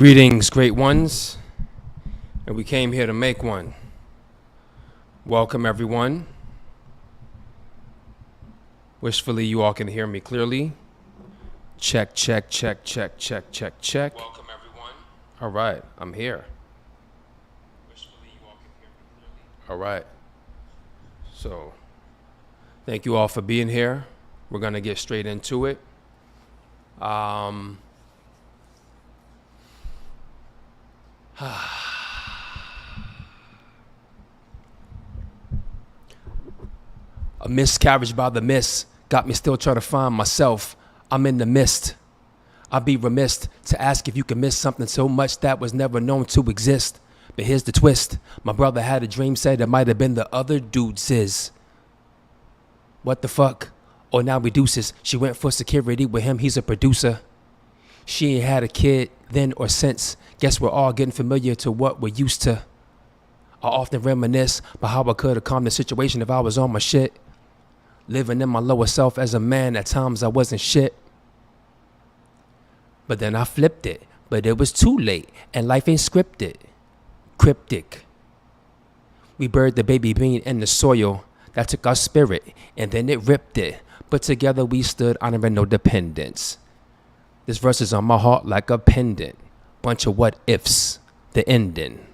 Greetings, great ones, and we came here to make one. Welcome, everyone. Wishfully, you all can hear me clearly. Check, check, check, check, check, check, check. Welcome, everyone. All right, I'm here. Wishfully, you all can hear me clearly. All right. So, thank you all for being here. We're going to get straight into it. A miscarriage by the miss got me still trying to find myself. I'm in the mist. I'd be remiss to ask if you can miss something so much that was never known to exist. But here's the twist. My brother had a dream, said it might have been the other dude's. What the fuck? Or now reduces. She went for security with him, he's a producer. She ain't had a kid then or since. Guess we're all getting familiar to what we're used to. I often reminisce about how I could have calmed the situation if I was on my shit. Living in my lower self as a man, at times I wasn't shit. But then I flipped it, but it was too late, and life ain't scripted. Cryptic. We buried the baby bean in the soil that took our spirit, and then it ripped it. But together we stood honoring no dependence. This verse is on my heart like a pendant. Bunch of what ifs, the ending.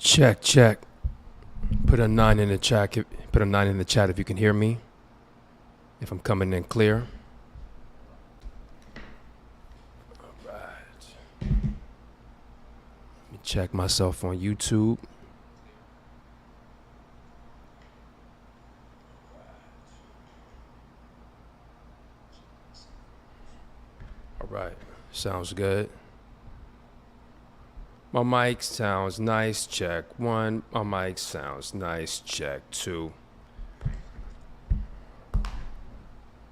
Check, check. Put a 9 in the chat. Put a 9 in the chat if you can hear me. If I'm coming in clear. All right. Let me check myself on YouTube. All right. Sounds good. My mic sounds nice. Check 1. My mic sounds nice. Check 2.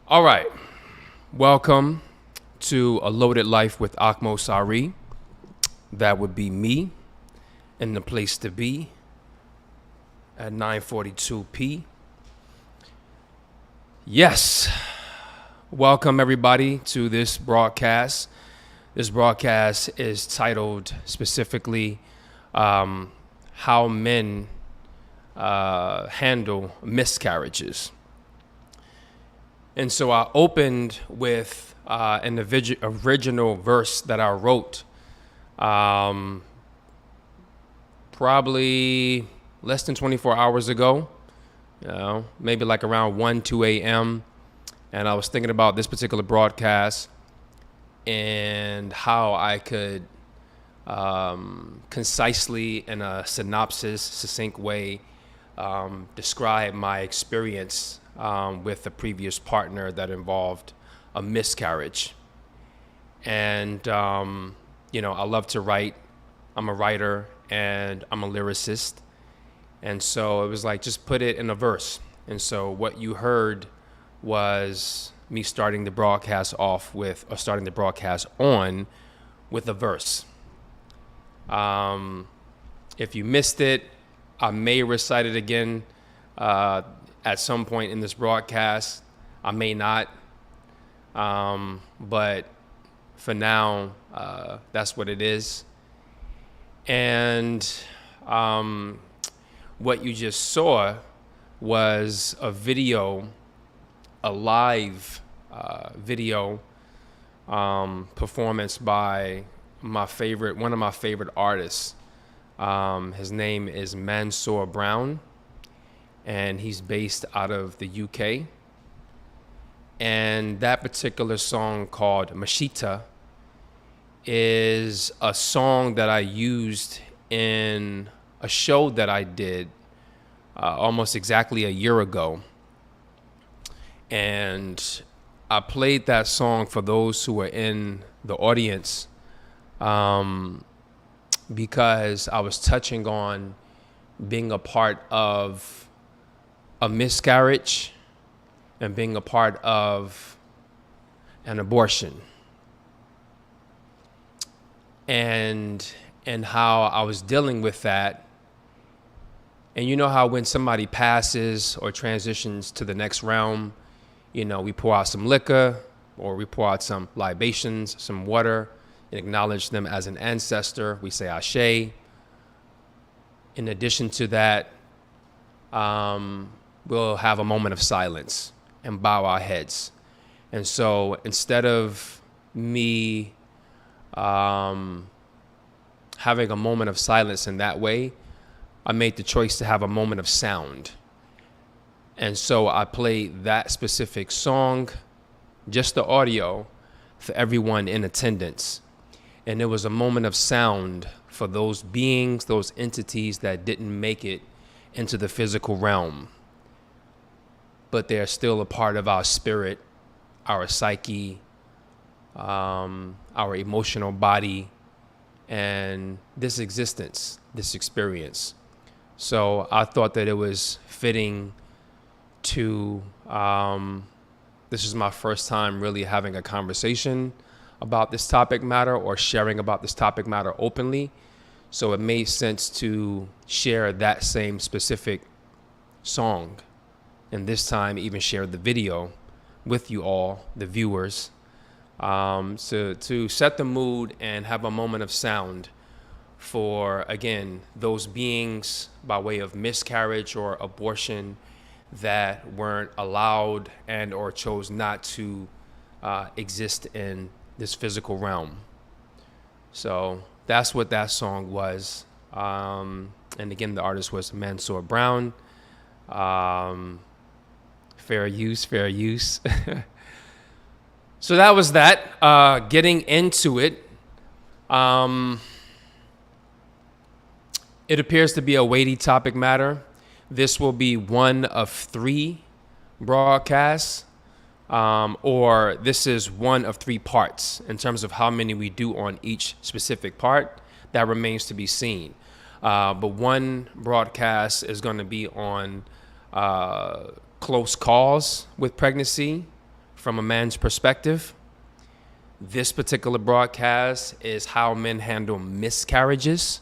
All right. Welcome to A Loaded Life with Akmo Sari. That would be me in the place to be at 9:42 p. Yes. Welcome everybody to this broadcast. This broadcast is titled specifically How Men Handle Miscarriages. And so I opened with an original verse that I wrote probably less than 24 hours ago, maybe like around 2 a.m. And I was thinking about this particular broadcast and how I could concisely, in a succinct way, describe my experience with the previous partner that involved a miscarriage. And, I love to write. I'm a writer and I'm a lyricist. And so it was like, just put it in a verse. And so what you heard was me starting the broadcast on with a verse. If you missed it, I may recite it again at some point in this broadcast. I may not, but for now, that's what it is. And what you just saw was a live video performance by one of my favorite artists. His name is Mansour Brown, and he's based out of the UK. And that particular song, called Mashita, is a song that I used in a show that I did almost exactly a year ago. And I played that song for those who were in the audience because I was touching on being a part of a miscarriage and being a part of an abortion. And how I was dealing with that. And you know how when somebody passes or transitions to the next realm, we pour out some liquor or we pour out some libations, some water, and acknowledge them as an ancestor. We say Ashe. In addition to that, we'll have a moment of silence and bow our heads. And so instead of me having a moment of silence in that way, I made the choice to have a moment of sound. And so I played that specific song, just the audio, for everyone in attendance. And it was a moment of sound for those beings, those entities that didn't make it into the physical realm. But they're still a part of our spirit, our psyche, our emotional body, and this existence, this experience. So I thought that it was fitting to, this is my first time really having a conversation about this topic matter or sharing about this topic matter openly. So it made sense to share that same specific song, and this time even share the video with you all, the viewers, to set the mood and have a moment of sound for, again, those beings by way of miscarriage or abortion that weren't allowed and or chose not to exist in this physical realm. So that's what that song was. And again, the artist was Mansour Brown. Fair use, fair use. So that was that. Getting into it. It appears to be a weighty topic matter. This will be one of 3 broadcasts, or this is one of 3 parts in terms of how many we do on each specific part. That remains to be seen. But one broadcast is going to be on close calls with pregnancy from a man's perspective. This particular broadcast is how men handle miscarriages.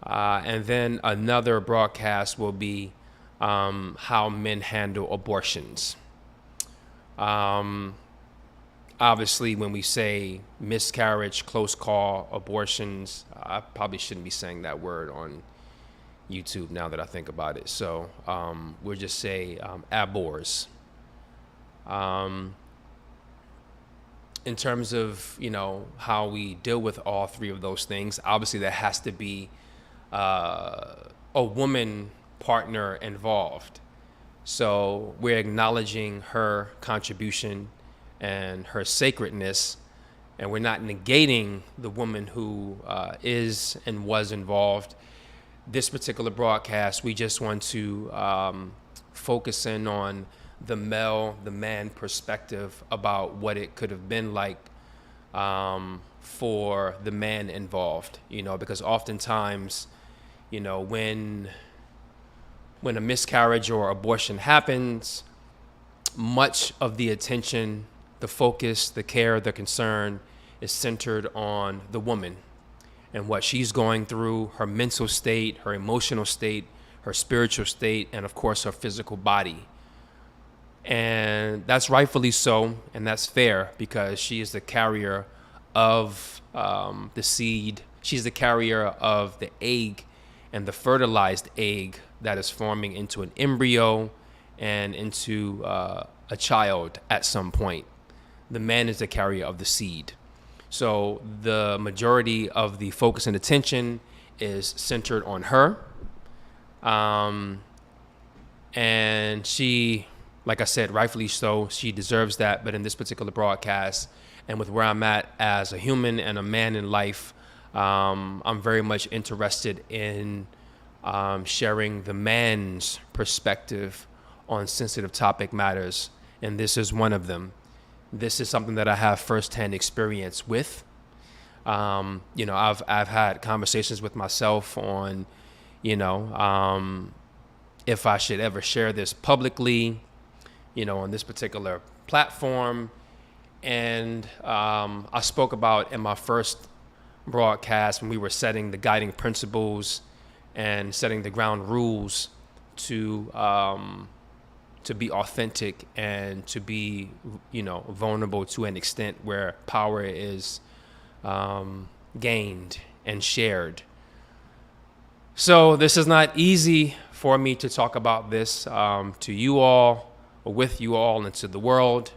And then another broadcast will be how men handle abortions. Obviously, when we say miscarriage, close call, abortions, I probably shouldn't be saying that word on YouTube now that I think about it. So we'll just say abors. In terms of, how we deal with all 3 of those things, obviously there has to be a woman partner involved. So we're acknowledging her contribution and her sacredness, and we're not negating the woman who is and was involved. This particular broadcast, we just want to focus in on the man perspective about what it could have been like for the man involved, because oftentimes, when a miscarriage or abortion happens, much of the attention, the focus, the care, the concern is centered on the woman and what she's going through, her mental state, her emotional state, her spiritual state, and of course her physical body. And that's rightfully so, and that's fair, because she is the carrier of the seed. She's the carrier of the egg and the fertilized egg that is forming into an embryo and into a child at some point. The man is the carrier of the seed. So the majority of the focus and attention is centered on her. And she, like I said, rightfully so, she deserves that. But in this particular broadcast, and with where I'm at as a human and a man in life, I'm very much interested in sharing the man's perspective on sensitive topic matters. And this is one of them. This is something that I have firsthand experience with. I've had conversations with myself on, if I should ever share this publicly, on this particular platform. And I spoke about in my first broadcast when we were setting the guiding principles and setting the ground rules to be authentic and to be, vulnerable to an extent where power is gained and shared. So this is not easy for me to talk about this to you all, or with you all, and to the world.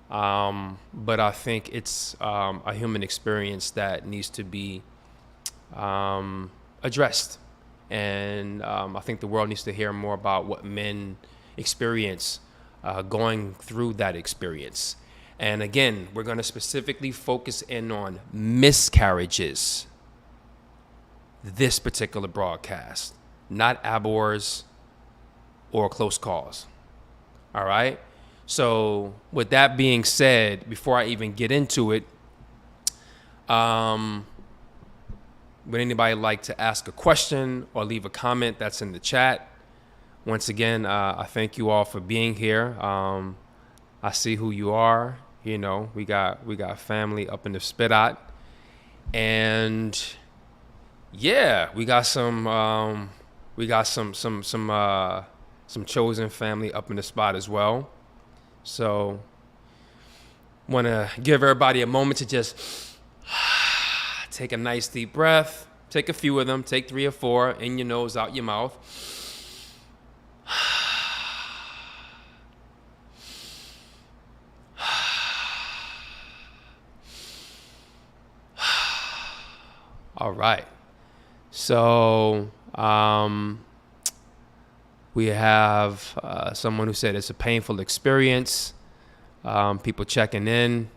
But I think it's a human experience that needs to be addressed. And I think the world needs to hear more about what men experience going through that experience. And again, we're going to specifically focus in on miscarriages this particular broadcast, not abors or close calls. All right? So with that being said, before I even get into it, would anybody like to ask a question or leave a comment that's in the chat? Once again, I thank you all for being here. I see who you are. We got family up in the Spitat, and yeah, we got some chosen family up in the spot as well. So, want to give everybody a moment to just take a nice deep breath. Take a few of them. Take 3 or 4 in your nose, out your mouth. All right. So we have someone who said it's a painful experience. People checking in.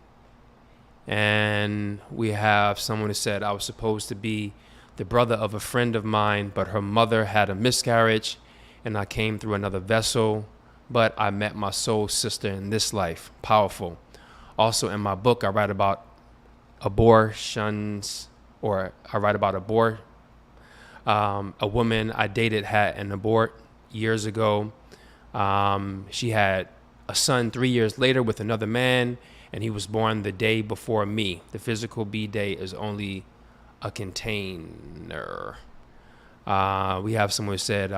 And we have someone who said, I was supposed to be the brother of a friend of mine, but her mother had a miscarriage, and I came through another vessel, but I met my soul sister in this life. Powerful. Also, in my book, I write about abortions, or I write about abort. A woman I dated had an abort years ago. She had a son 3 years later with another man, and he was born the day before me. The physical B day is only a container. We have someone who said,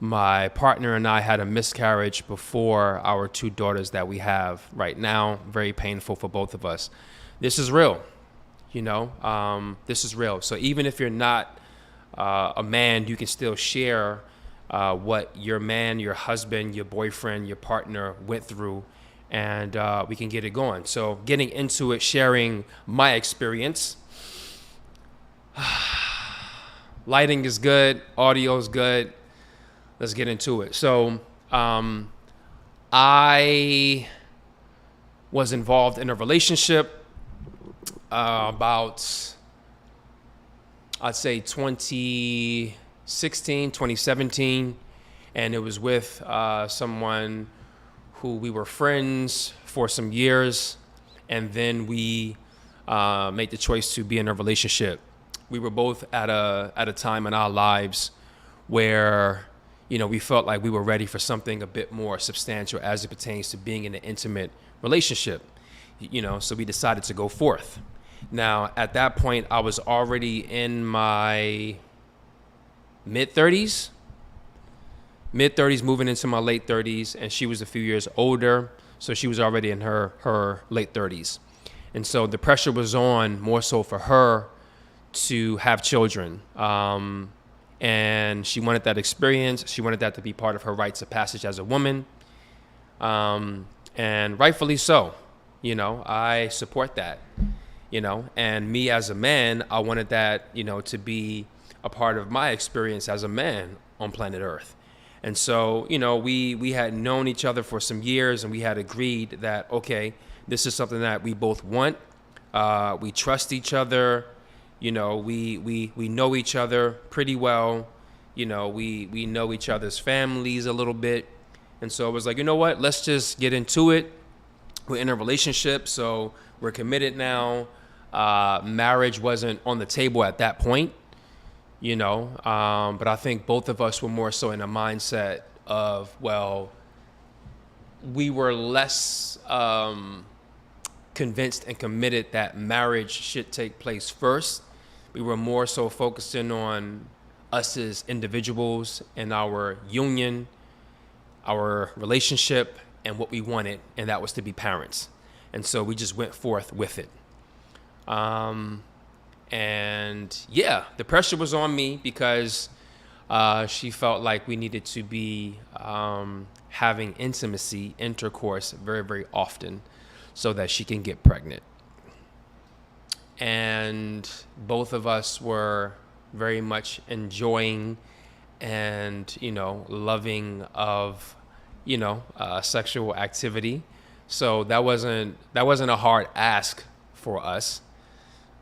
my partner and I had a miscarriage before our two daughters that we have right now. Very painful for both of us. This is real, this is real. So even if you're not a man, you can still share what your man, your husband, your boyfriend, your partner went through, and we can get it going. So getting into it, sharing my experience. Lighting is good, audio is good. Let's get into it. So I was involved in a relationship about, I'd say 2016, 2017. And it was with someone who we were friends for some years. And then we made the choice to be in a relationship. We were both at a time in our lives where, we felt like we were ready for something a bit more substantial as it pertains to being in an intimate relationship, so we decided to go forth. Now, at that point, I was already in my mid-30s, moving into my late 30s, and she was a few years older, so she was already in her late 30s. And so the pressure was on more so for her to have children. And she wanted that experience. She wanted that to be part of her rites of passage as a woman. And rightfully so. I support that. And me as a man, I wanted that, to be a part of my experience as a man on planet Earth. And so, we had known each other for some years, and we had agreed that, okay, this is something that we both want. We trust each other. We know each other pretty well. We know each other's families a little bit. And so it was like, what? Let's just get into it. We're in a relationship, so we're committed now. Marriage wasn't on the table at that point, but I think both of us were more so in a mindset of, well, we were less convinced and committed that marriage should take place first. We were more so focusing on us as individuals and our union, our relationship, and what we wanted, and that was to be parents. And so we just went forth with it. And yeah, the pressure was on me because she felt like we needed to be having intimacy, intercourse very, very often so that she can get pregnant. And both of us were very much enjoying and, loving of, sexual activity. So that wasn't a hard ask for us.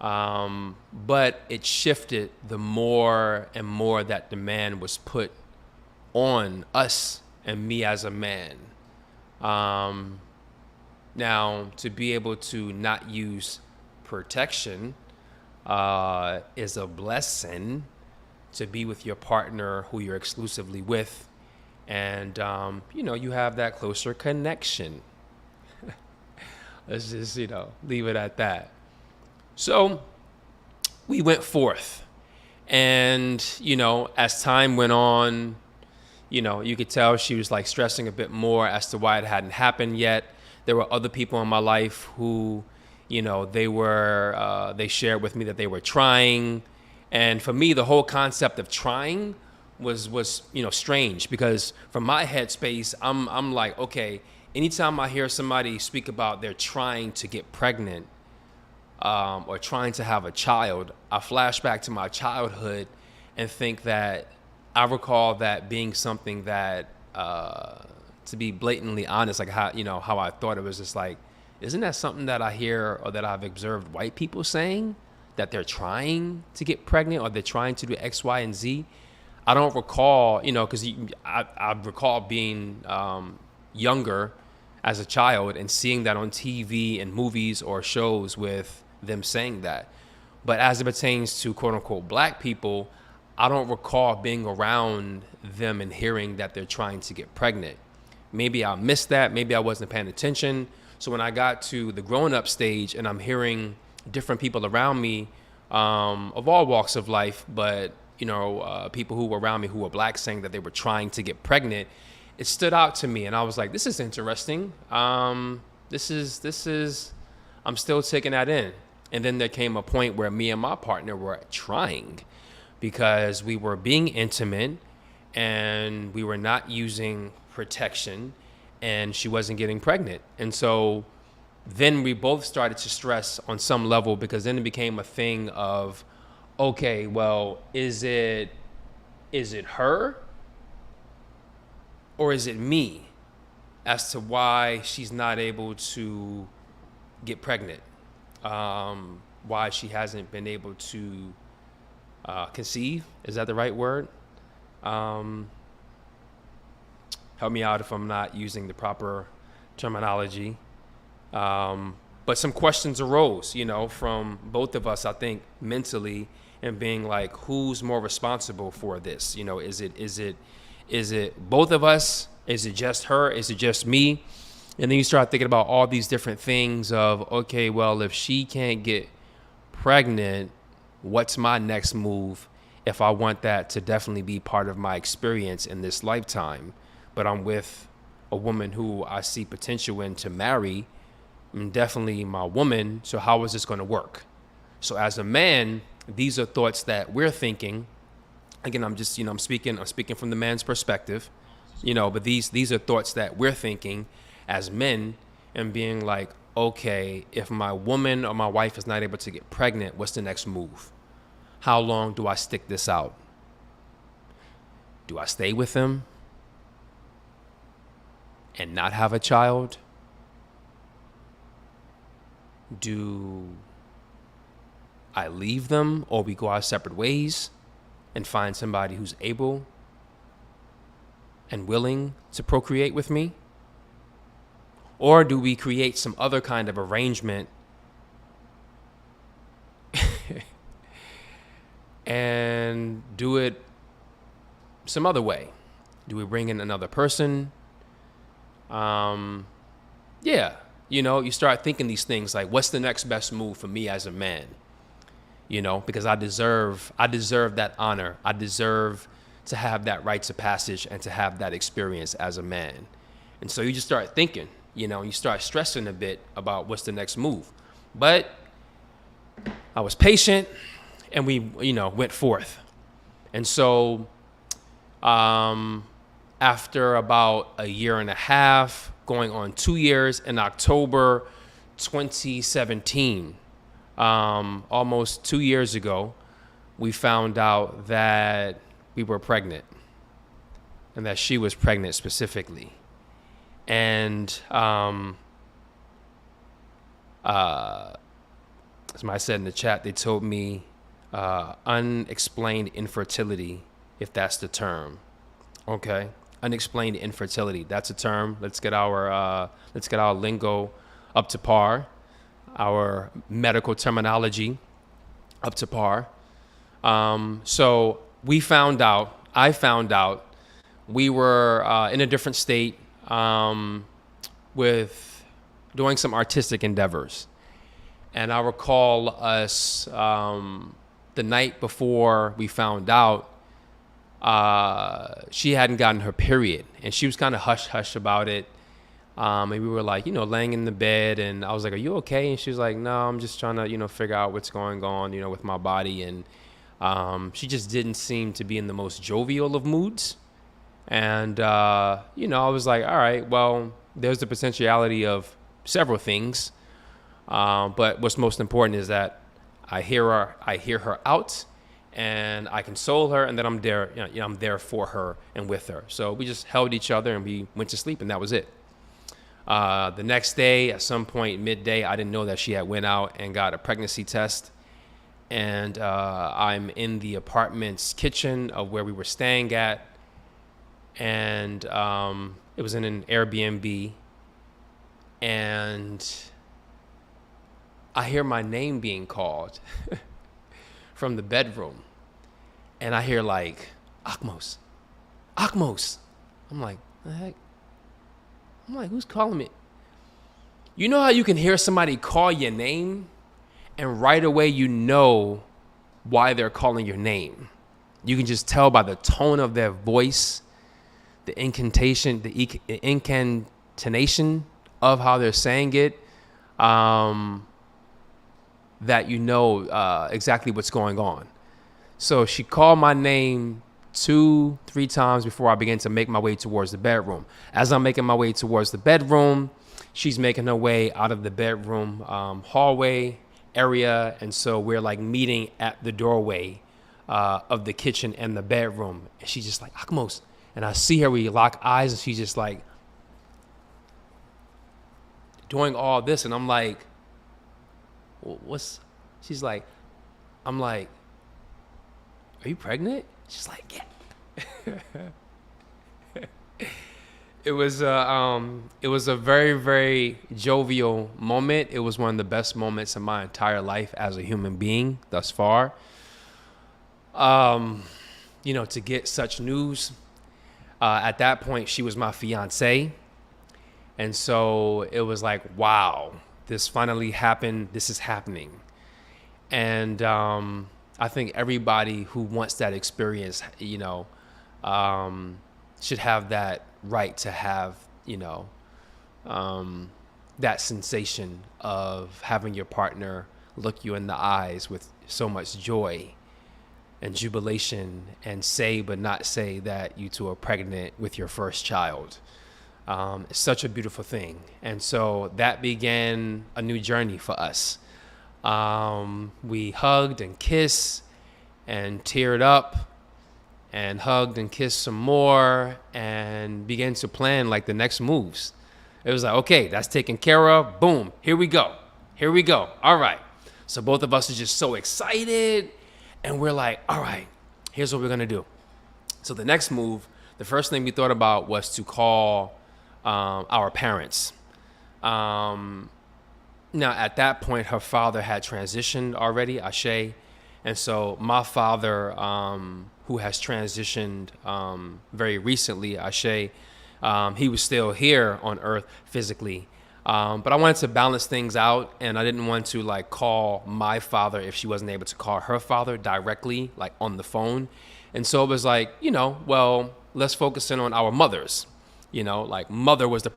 But it shifted the more and more that demand was put on us and me as a man. Now, to be able to not use protection is a blessing, to be with your partner who you're exclusively with, and you have that closer connection. Let's just leave it at that. So we went forth, and as time went on, you could tell she was like stressing a bit more as to why it hadn't happened yet. There were other people in my life who they shared with me that they were trying. And for me, the whole concept of trying was strange, because from my headspace, I'm like, okay, anytime I hear somebody speak about they're trying to get pregnant, or trying to have a child, I flash back to my childhood and think that I recall that being something that, to be blatantly honest, like how I thought it was just like, isn't that something that I hear or that I've observed white people saying, that they're trying to get pregnant or they're trying to do X, Y, and Z? I don't recall, because I recall being younger as a child and seeing that on TV and movies or shows with them saying that. But as it pertains to quote unquote black people, I don't recall being around them and hearing that they're trying to get pregnant. Maybe I missed that. Maybe I wasn't paying attention. So when I got to the grown up stage and I'm hearing different people around me of all walks of life, but people who were around me who were black saying that they were trying to get pregnant, it stood out to me, and I was like, "This is interesting. This is. I'm still taking that in." And then there came a point where me and my partner were trying, because we were being intimate, and we were not using protection, and she wasn't getting pregnant, and so then we both started to stress on some level, because then it became a thing of, okay, well, is it her or is it me as to why she's not able to get pregnant? Why she hasn't been able to conceive? Is that the right word? Help me out if I'm not using the proper terminology. But some questions arose, from both of us, I think, mentally, and being like, who's more responsible for this? Is it both of us? Is it just her? Is it just me? And then you start thinking about all these different things of, okay, well, if she can't get pregnant, what's my next move if I want that to definitely be part of my experience in this lifetime? But I'm with a woman who I see potential in to marry, and definitely my woman. So how is this going to work? So as a man, these are thoughts that we're thinking. Again, I'm just, I'm speaking from the man's perspective, but these are thoughts that we're thinking as men, and being like, okay, if my woman or my wife is not able to get pregnant, what's the next move? How long do I stick this out? Do I stay with them and not have a child? Do I leave them, or we go our separate ways and find somebody who's able and willing to procreate with me? Or do we create some other kind of arrangement and do it some other way? Do we bring in another person? You start thinking these things like, what's the next best move for me as a man? Because I deserve that honor. I deserve to have that rites of passage and to have that experience as a man. And so you just start thinking, you start stressing a bit about what's the next move. But I was patient, and we, went forth. And so after about a year and a half, going on 2 years, in October 2017, almost 2 years ago, we found out that we were pregnant, and that she was pregnant specifically. And as I said in the chat, they told me unexplained infertility, if that's the term. Okay, unexplained infertility, that's a term. Let's get our lingo up to par, our medical terminology up to par. So I found out we were in a different state with doing some artistic endeavors. And I recall us the night before we found out, she hadn't gotten her period, and she was kind of hush-hush about it. And we were like, laying in the bed, and I was like, "Are you okay?" And she was like, "No, I'm just trying to, figure out what's going on, with my body." And she just didn't seem to be in the most jovial of moods. And, I was like, all right, well, there's the potentiality of several things. But what's most important is that I hear her out, and I console her, and then I'm there. I'm there for her and with her. So we just held each other, and we went to sleep, and that was it. The next day, at some point midday, I didn't know that she had went out and got a pregnancy test. And I'm in the apartment's kitchen of where we were staying at. And it was in an Airbnb. And I hear my name being called from the bedroom. And I hear like, Akmos, Akmos. I'm like, the heck? I'm like, who's calling me? You know how you can hear somebody call your name and right away you know why they're calling your name? You can just tell by the tone of their voice, the incantation, the incantation of how they're saying it, that you know exactly what's going on. So she called my name 2-3 times before I began to make my way towards the bedroom. As I'm making my way towards the bedroom, she's making her way out of the bedroom hallway area. And so we're like meeting at the doorway of the kitchen and the bedroom. And she's just like, Akmos. And I see her, we lock eyes, and she's just like doing all this. And I'm like, what's, she's like, I'm like, are you pregnant? She's like, yeah. It was a very, very jovial moment. It was one of the best moments in my entire life as a human being thus far. To get such news. At that point, she was my fiance. And so it was like, wow, this finally happened. This is happening. And I think everybody who wants that experience, should have that right to have, that sensation of having your partner look you in the eyes with so much joy and jubilation and say but not say that you two are pregnant with your first child. It's such a beautiful thing. And so that began a new journey for us. We hugged and kissed and teared up and hugged and kissed some more and began to plan like the next moves. It was like, okay, that's taken care of. Boom. Here we go. All right. So both of us are just so excited. And we're like, all right, here's what we're going to do. So the next move, the first thing we thought about was to call our parents. Now, at that point, her father had transitioned already, Ashe. And so my father, who has transitioned very recently, Ashe, he was still here on earth physically. But I wanted to balance things out, and I didn't want to like call my father if she wasn't able to call her father directly, like on the phone. And so it was like, well, let's focus in on our mothers. Like mother was the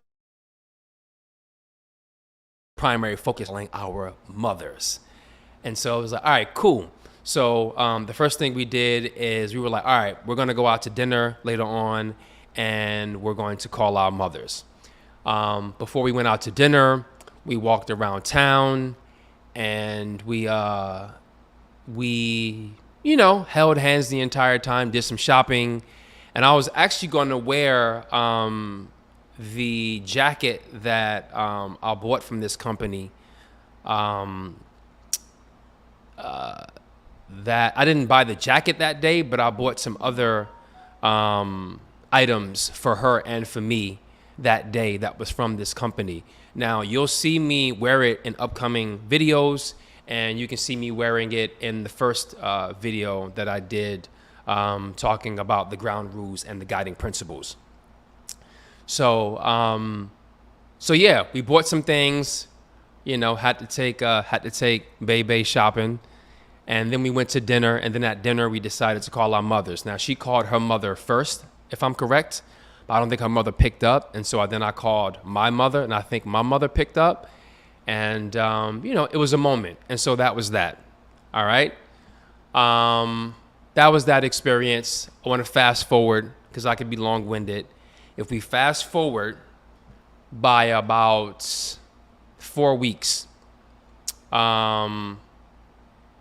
primary focus on our mothers. And so it was like, all right, cool. So the first thing we did is we were like, all right, we're going to go out to dinner later on, and we're going to call our mothers. Before we went out to dinner, we walked around town, and we held hands the entire time, did some shopping. And I was actually going to wear the jacket that I bought from this company. That I didn't buy the jacket that day, but I bought some other items for her and for me that day that was from this company. Now, you'll see me wear it in upcoming videos, and you can see me wearing it in the first video that I did talking about the ground rules and the guiding principles. So yeah, we bought some things, had to take Bebe shopping. And then we went to dinner, and then at dinner we decided to call our mothers. Now, she called her mother first, if I'm correct, but I don't think her mother picked up. And so then I called my mother, and I think my mother picked up. And, it was a moment. And so that was that. All right. That was that experience. I want to fast forward because I could be long-winded. If we fast forward by about 4 weeks,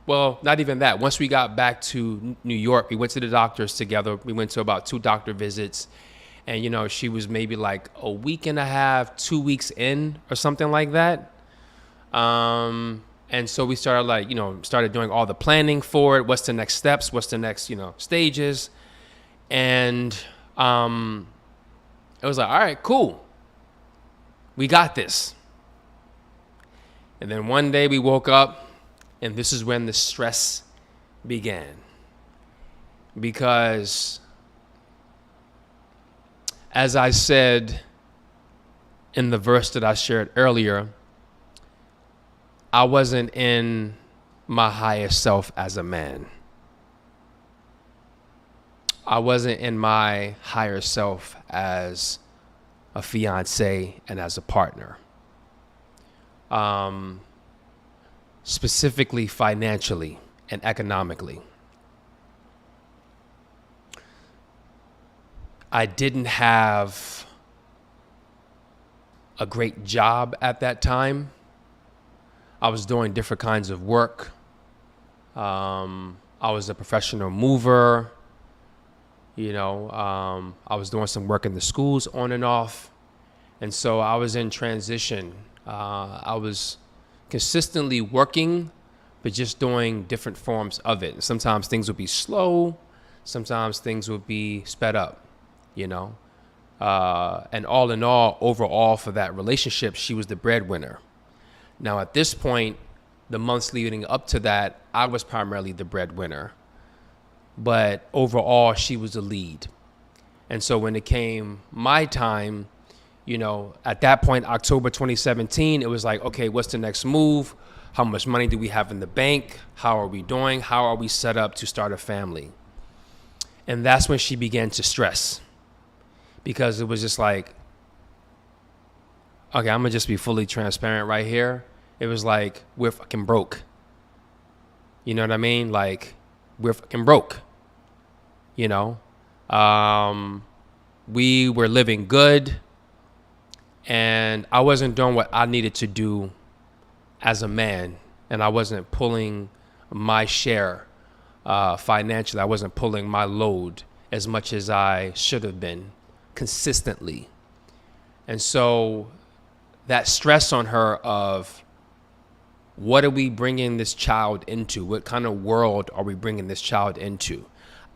Well, not even that. Once we got back to New York, we went to the doctors together. We went to about 2 doctor visits. And, you know, she was maybe like a week and a half, 2 weeks in or something like that. And so we started started doing all the planning for it. What's the next steps? What's the next, stages? And it was like, all right, cool. We got this. And then one day we woke up, and this is when the stress began. Because as I said in the verse that I shared earlier, I wasn't in my highest self as a man. I wasn't in my higher self as a fiance and as a partner. Specifically financially and economically. I didn't have a great job at that time. I was doing different kinds of work. I was a professional mover. I was doing some work in the schools on and off. And so I was in transition. I was consistently working, but just doing different forms of it. Sometimes things would be slow. Sometimes things would be sped up, And all in all, overall for that relationship, she was the breadwinner. Now, at this point, the months leading up to that, I was primarily the breadwinner. But overall, she was the lead. And so when it came my time, at that point, October 2017, it was like, okay, what's the next move? How much money do we have in the bank? How are we doing? How are we set up to start a family? And that's when she began to stress. Because it was just like, okay, I'm going to just be fully transparent right here. It was like, we're fucking broke. You know what I mean? Like, we're fucking broke. We were living good. And I wasn't doing what I needed to do as a man. And I wasn't pulling my share financially. I wasn't pulling my load as much as I should have been consistently. And so that stress on her of what are we bringing this child into? What kind of world are we bringing this child into?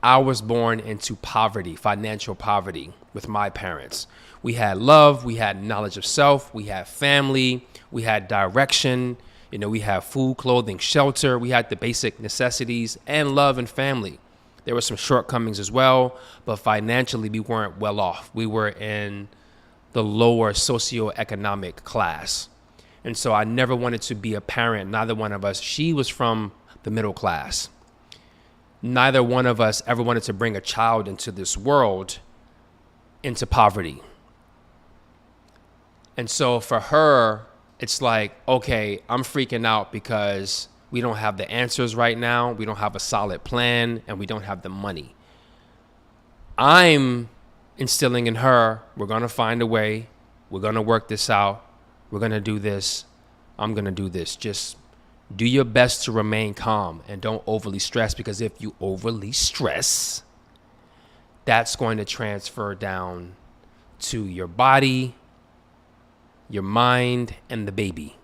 I was born into poverty, financial poverty with my parents. We had love, we had knowledge of self, we had family, we had direction, we had food, clothing, shelter, we had the basic necessities and love and family. There were some shortcomings as well, but financially we weren't well off. We were in the lower socioeconomic class. And so I never wanted to be a parent, neither one of us. She was from the middle class. Neither one of us ever wanted to bring a child into this world into poverty. And so for her, it's like, okay, I'm freaking out because we don't have the answers right now. We don't have a solid plan and we don't have the money. I'm instilling in her, we're going to find a way. We're going to work this out. We're going to do this. I'm going to do this. Just do your best to remain calm and don't overly stress, because if you overly stress, that's going to transfer down to your body, your mind, and the baby.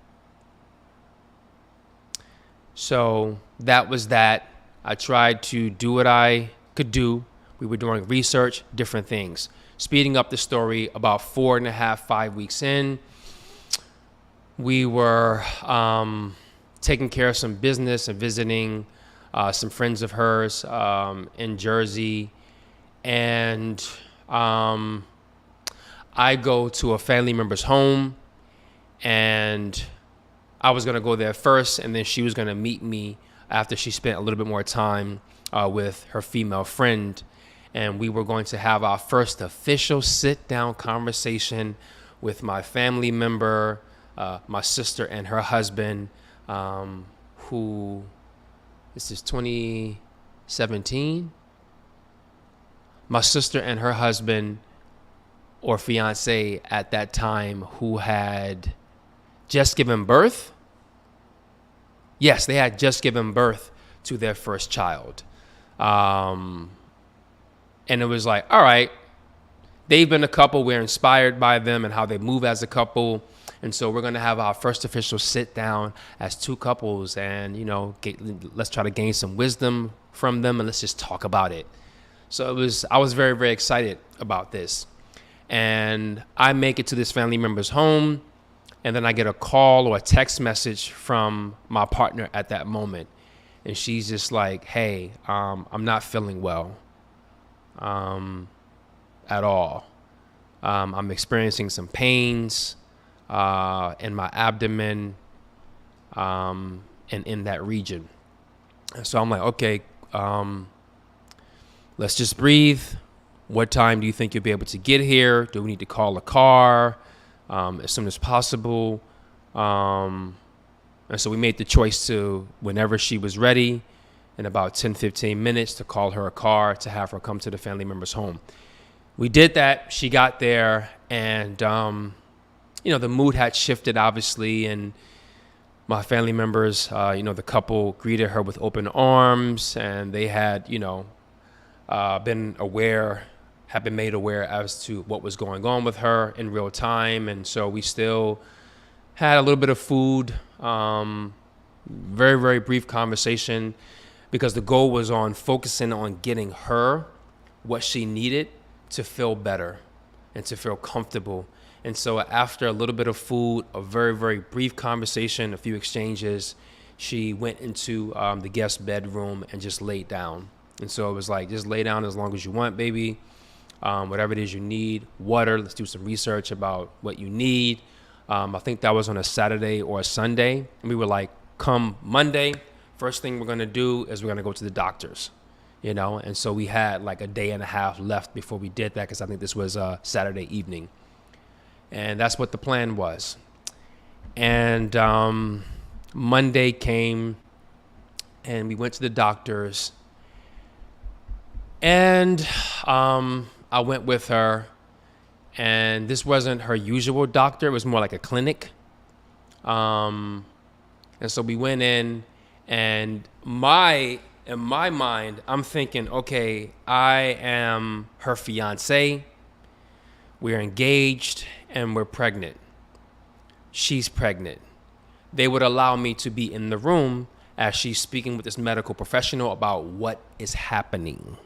So that was that. I tried to do what I could do. We were doing research, different things. Speeding up the story, about 4.5, 5 weeks in, we were taking care of some business and visiting some friends of hers in Jersey. And I go to a family member's home, and I was going to go there first, and then she was going to meet me after she spent a little bit more time with her female friend. And we were going to have our first official sit-down conversation with my family member, my sister and her husband, who, this is 2017. My sister and her husband, or fiance at that time, who had just given birth Yes, they had just given birth to their first child. And it was like, all right, they've been a couple. We're inspired by them and how they move as a couple. And so we're going to have our first official sit down as two couples and, let's try to gain some wisdom from them and let's just talk about it. So I was very, very excited about this. And I make it to this family member's home, and then I get a call or a text message from my partner at that moment. And she's just like, hey, I'm not feeling well at all. I'm experiencing some pains in my abdomen and in that region. And so I'm like, okay, let's just breathe. What time do you think you'll be able to get here? Do we need to call a car as soon as possible? And so we made the choice to, whenever she was ready, in about 10, 15 minutes, to call her a car to have her come to the family member's home. We did that. She got there, and, the mood had shifted, obviously, and my family members, the couple greeted her with open arms, and they had, been made aware as to what was going on with her in real time. And so we still had a little bit of food, very, very brief conversation, because the goal was on focusing on getting her what she needed to feel better and to feel comfortable. And so after a little bit of food, a very, very brief conversation, a few exchanges, she went into the guest bedroom and just laid down. And so it was like, just lay down as long as you want, baby. Whatever it is you need, water, let's do some research about what you need. I think that was on a Saturday or a Sunday. And we were like, come Monday, first thing we're going to do is we're going to go to the doctors, And so we had like a day and a half left before we did that, because I think this was a Saturday evening. And that's what the plan was. And Monday came, and we went to the doctors. And I went with her, and this wasn't her usual doctor. It was more like a clinic. And so we went in, and in my mind, I'm thinking, okay, I am her fiance. We're engaged, and we're pregnant. She's pregnant. They would allow me to be in the room as she's speaking with this medical professional about what is happening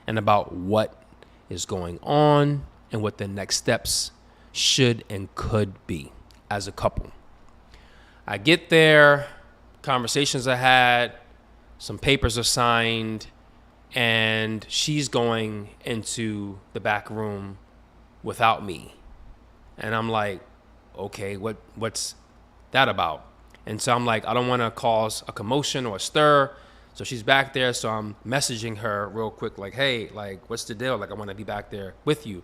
and about what is going on and what the next steps should and could be as a couple. I get there, conversations are had, some papers are signed, and she's going into the back room without me. And I'm like, okay, what's that about? And so I'm like, I don't want to cause a commotion or a stir. So she's back there. So I'm messaging her real quick, like, hey, like, what's the deal? Like, I want to be back there with you.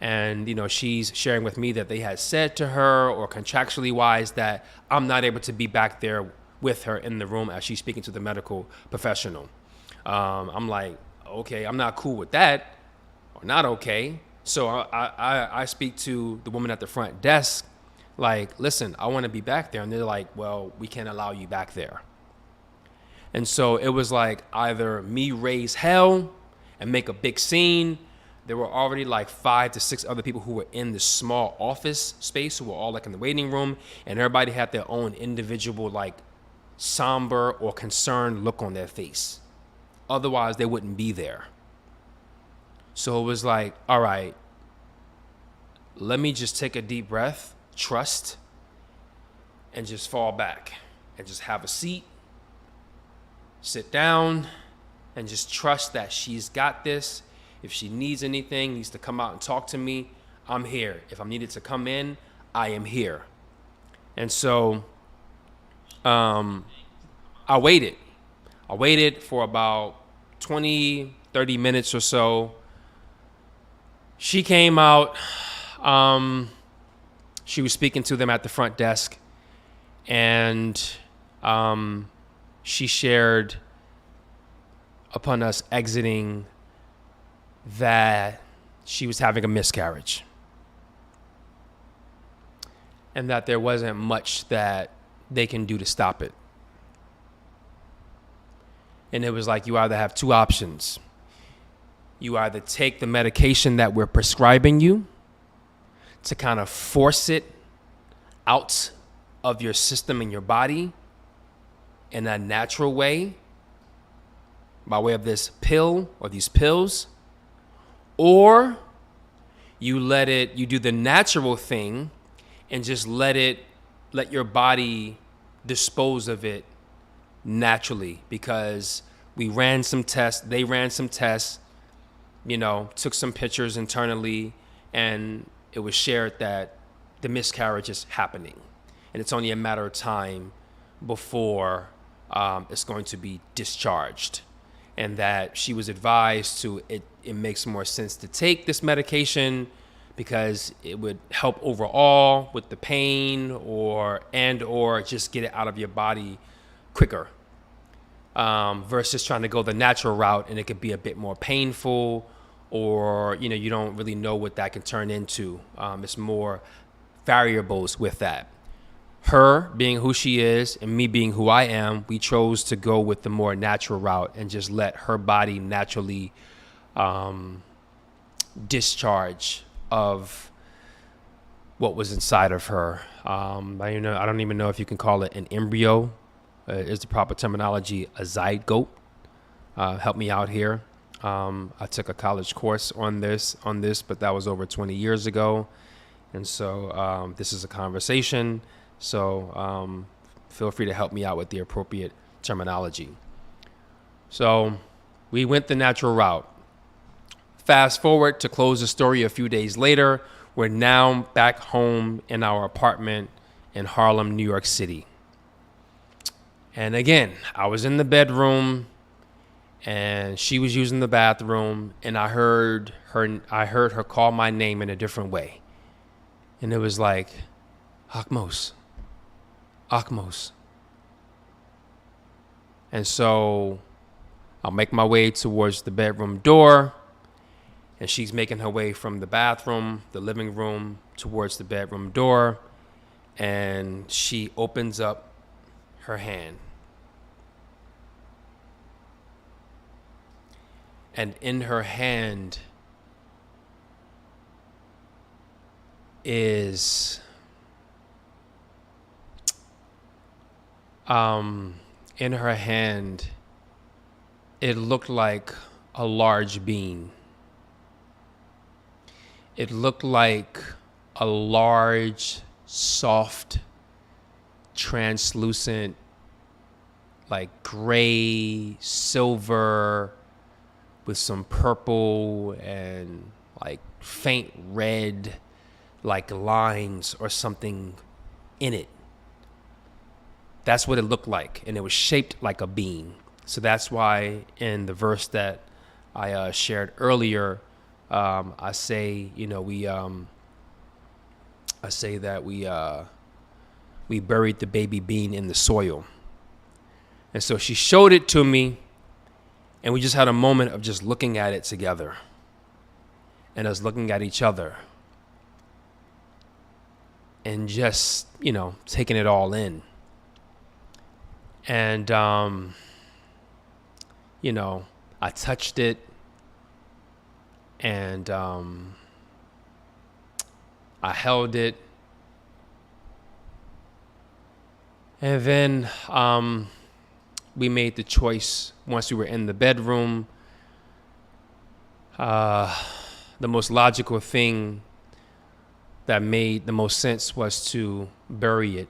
And, she's sharing with me that they had said to her, or contractually wise, that I'm not able to be back there with her in the room as she's speaking to the medical professional. I'm like, okay, I'm not cool with that, or not okay. So I speak to the woman at the front desk, like, listen, I want to be back there. And they're like, well, we can't allow you back there. And so it was like either me raise hell and make a big scene. There were already like 5 to 6 other people who were in this small office space, who were all like in the waiting room, and everybody had their own individual, like, somber or concerned look on their face. Otherwise, they wouldn't be there. So it was like, all right, let me just take a deep breath, trust, and just fall back and just have a seat, sit down, and just trust that she's got this. If she needs anything, needs to come out and talk to me, I'm here. If I'm needed to come in, I am here. And so I waited. I waited for about 20, 30 minutes or so. She came out. She was speaking to them at the front desk, and she shared, upon us exiting, that she was having a miscarriage and that there wasn't much that they can do to stop it. And it was like you either have two options. You either take the medication that we're prescribing you to kind of force it out of your system and your body in a natural way by way of this pill or these pills, or you do the natural thing and just let your body dispose of it naturally, because they ran some tests, took some pictures internally, and it was shared that the miscarriage is happening. And it's only a matter of time before it's going to be discharged. And that she was advised it makes more sense to take this medication because it would help overall with the pain or just get it out of your body quicker, versus trying to go the natural route, and it could be a bit more painful, or you don't really know what that can turn into. It's more variables with that. Her being who she is and me being who I am, we chose to go with the more natural route and just let her body naturally discharge of what was inside of her. I don't even know if you can call it an embryo. Is the proper terminology a zygote? Help me out here. I took a college course on this, but that was over 20 years ago. And so this is a conversation. So feel free to help me out with the appropriate terminology. So we went the natural route. Fast forward to close the story a few days later. We're now back home in our apartment in Harlem, New York City. And again, I was in the bedroom and she was using the bathroom, and I heard her call my name in a different way. And it was like, Akmos. And so I'll make my way towards the bedroom door, and she's making her way from the bathroom, the living room, towards the bedroom door, and she opens up her hand. And in her hand is it looked like a large bean. It looked like a large, soft, translucent, like gray, silver, with some purple and like faint red, like lines or something in it. That's what it looked like, and it was shaped like a bean. So that's why in the verse that I shared earlier, I say, we buried the baby bean in the soil. And so she showed it to me, and we just had a moment of just looking at it together, and us looking at each other, and just, taking it all in. And, I touched it, and I held it. And then we made the choice, once we were in the bedroom, the most logical thing that made the most sense was to bury it.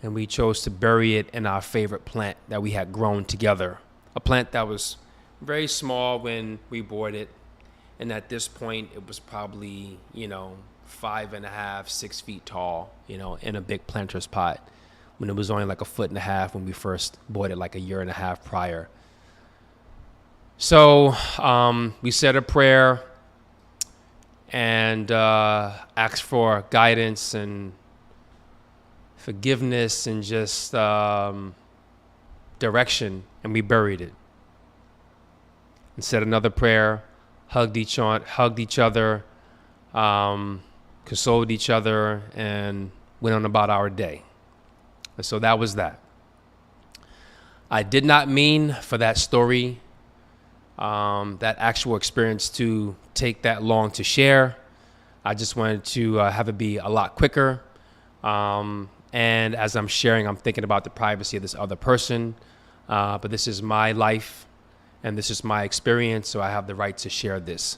And we chose to bury it in our favorite plant that we had grown together. A plant that was very small when we bought it. And at this point, it was probably, 5.5, 6 feet tall, in a big planter's pot, when it was only like 1.5 feet when we first bought it, like a year and a half prior. So we said a prayer and asked for guidance and forgiveness and just direction, and we buried it. And said another prayer, hugged each other, consoled each other, and went on about our day. And so that was that. I did not mean for that story, that actual experience to take that long to share. I just wanted to have it be a lot quicker. And as I'm sharing, I'm thinking about the privacy of this other person. But this is my life and this is my experience, so I have the right to share this.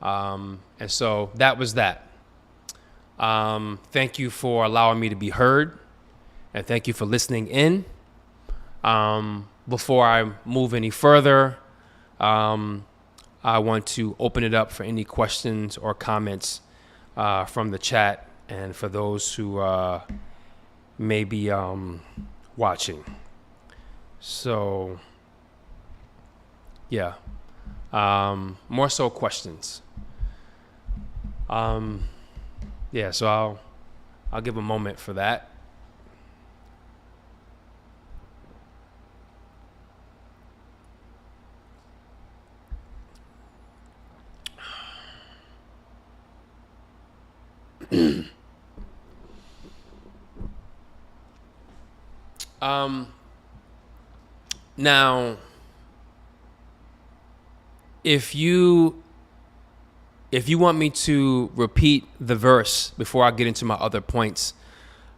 And so that was that. Thank you for allowing me to be heard, and thank you for listening in. Before I move any further, I want to open it up for any questions or comments from the chat and for those who may be watching. So, yeah, more so questions. Yeah, so I'll give a moment for that. Now, if you want me to repeat the verse before I get into my other points,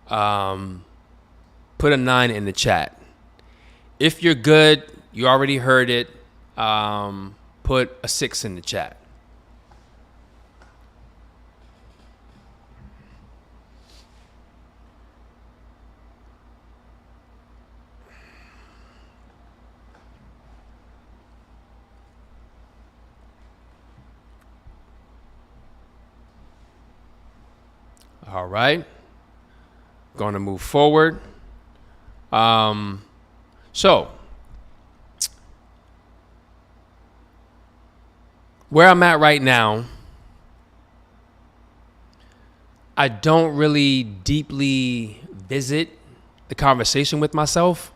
put a 9 in the chat. If you're good, you already heard it, put a 6 in the chat. All right, going to move forward. So where I'm at right now, I don't really deeply visit the conversation with myself.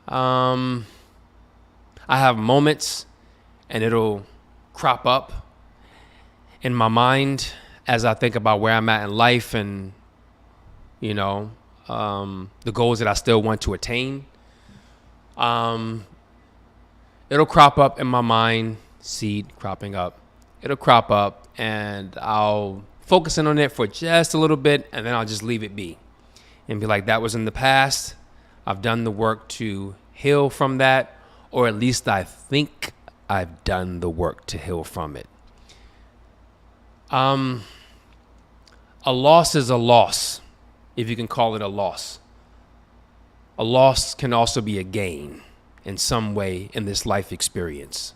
I have moments and it'll crop up in my mind as I think about where I'm at in life and, you know, the goals that I still want to attain. It'll crop up in my mind, seed cropping up. It'll crop up and I'll focus in on it for just a little bit and then I'll just leave it be and be like, that was in the past. I've done the work to heal from that, or at least I think I've done the work to heal from it. A loss is a loss, if you can call it a loss. A loss can also be a gain in some way in this life experience.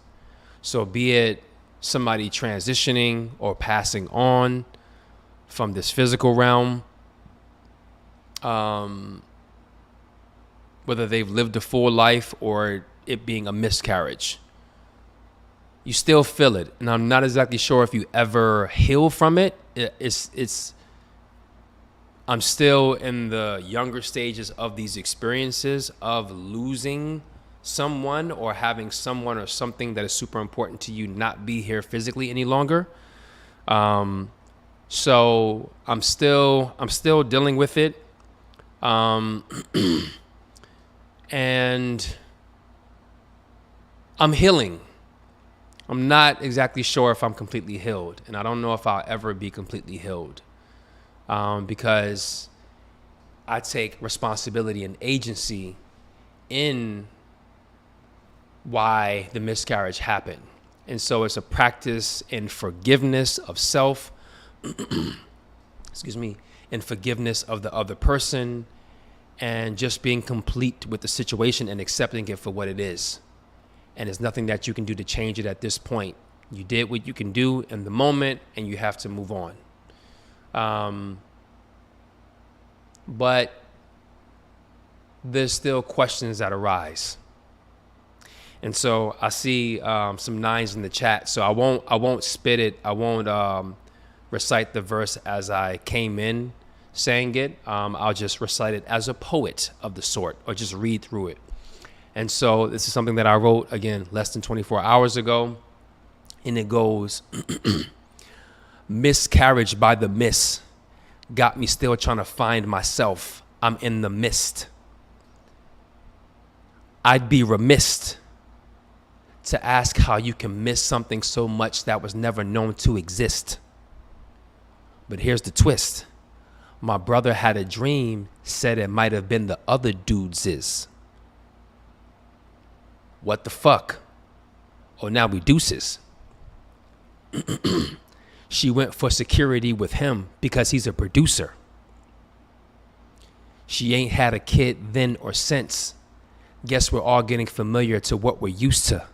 So be it somebody transitioning or passing on from this physical realm, whether they've lived a full life or it being a miscarriage. You still feel it. And I'm not exactly sure if you ever heal from it. I'm still in the younger stages of these experiences of losing someone or having someone or something that is super important to you not be here physically any longer. So I'm still dealing with it. And I'm healing. I'm not exactly sure if I'm completely healed, and I don't know if I'll ever be completely healed, because I take responsibility and agency in why the miscarriage happened. And so it's a practice in forgiveness of self, excuse me, and forgiveness of the other person, and just being complete with the situation and accepting it for what it is. And there's nothing that you can do to change it at this point. You did what you can do in the moment and you have to move on. But there's still questions that arise. And so I see some 9s in the chat. So I won't spit it. I won't recite the verse as I came in saying it. I'll just recite it as a poet of the sort, or just read through it. And so this is something that I wrote, again, less than 24 hours ago. And it goes, miscarriage by the miss got me still trying to find myself. I'm in the mist. I'd be remiss to ask how you can miss something so much that was never known to exist. But here's the twist. My brother had a dream, said it might have been the other dudes'. What the fuck? Oh, now we deuces. She went for security with him because he's a producer. She ain't had a kid then or since. Guess we're all getting familiar to what we're used to.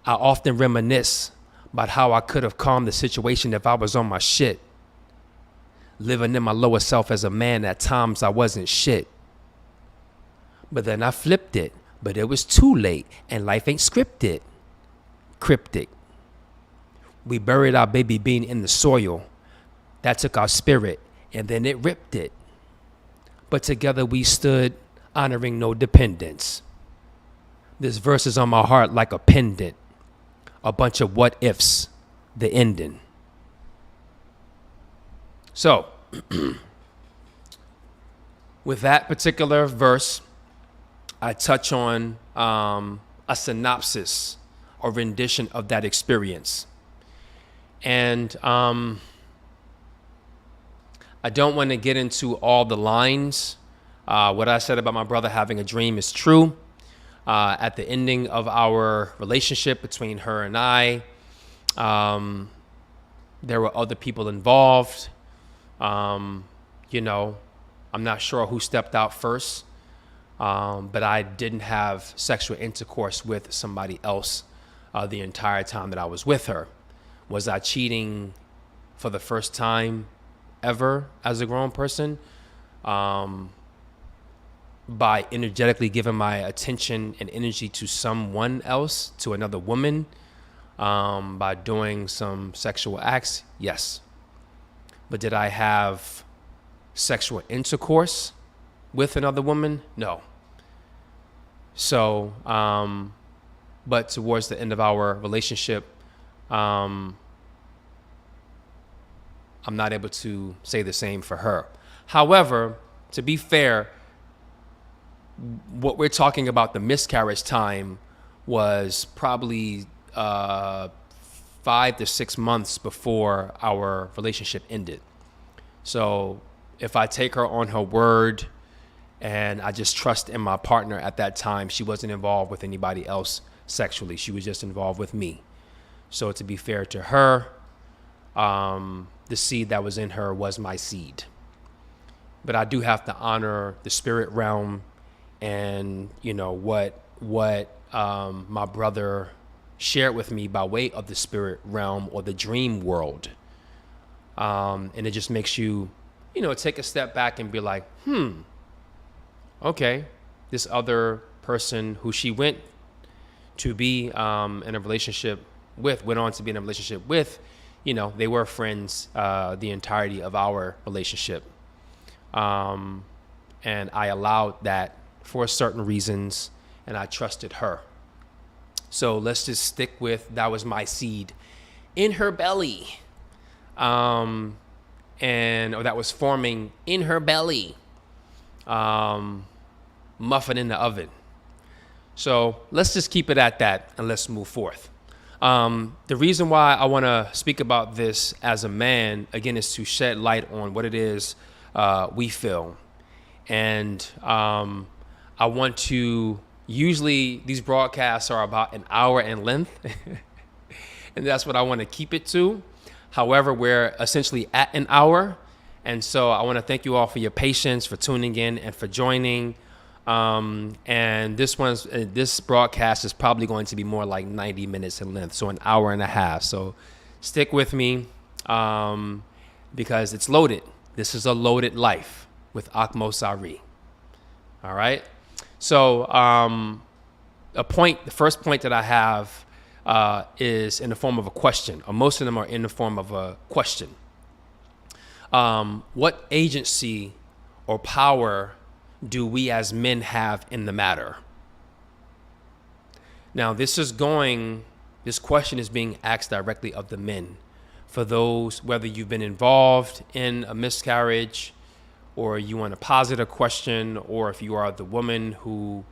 I often reminisce about how I could have calmed the situation if I was on my shit. Living in my lower self as a man, at times I wasn't shit. But then I flipped it, but it was too late, and life ain't scripted. Cryptic. We buried our baby bean in the soil. That took our spirit, and then it ripped it. But together we stood, honoring no dependence. This verse is on my heart like a pendant. A bunch of what ifs, the ending. So, with that particular verse, I touch on a synopsis or rendition of that experience. And I don't want to get into all the lines. What I said about my brother having a dream is true. At the ending of our relationship between her and I, there were other people involved. You know, I'm not sure who stepped out first, but I didn't have sexual intercourse with somebody else the entire time that I was with her. Was I cheating for the first time ever as a grown person? By energetically giving my attention and energy to someone else, to another woman, by doing some sexual acts? Yes. But did I have sexual intercourse with another woman? No. So, but towards the end of our relationship, I'm not able to say the same for her. However, to be fair, what we're talking about, the miscarriage time, was probably 5 to 6 months before our relationship ended. So if I take her on her word and I just trust in my partner at that time, she wasn't involved with anybody else sexually. She was just involved with me. So to be fair to her, the seed that was in her was my seed. But I do have to honor the spirit realm and, you know, what my brother shared with me by way of the spirit realm or the dream world. And it just makes you, you know, take a step back and be like, okay, this other person who she went to be in a relationship with, went on to be in a relationship with, you know, they were friends the entirety of our relationship. And I allowed that for certain reasons, and I trusted her. So let's just stick with that was my seed in her belly, or that was forming in her belly, muffin in the oven. So let's just keep it at that and let's move forth. The reason why I want to speak about this as a man, again, is to shed light on what it is we feel. And I want to, usually these broadcasts are about an hour in length, and that's what I want to keep it to. However, we're essentially at an hour. And so I want to thank you all for your patience, for tuning in and for joining. And this broadcast is probably going to be more like 90 minutes in length, so an hour and a half. So stick with me because it's loaded. This is a loaded life with Akmo Sari. All right. So the first point that I have is in the form of a question, or most of them are in the form of a question. What agency or power do we as men have in the matter? Now, this question is being asked directly of the men. For those, whether you've been involved in a miscarriage or you want to posit a question, or if you are the woman who,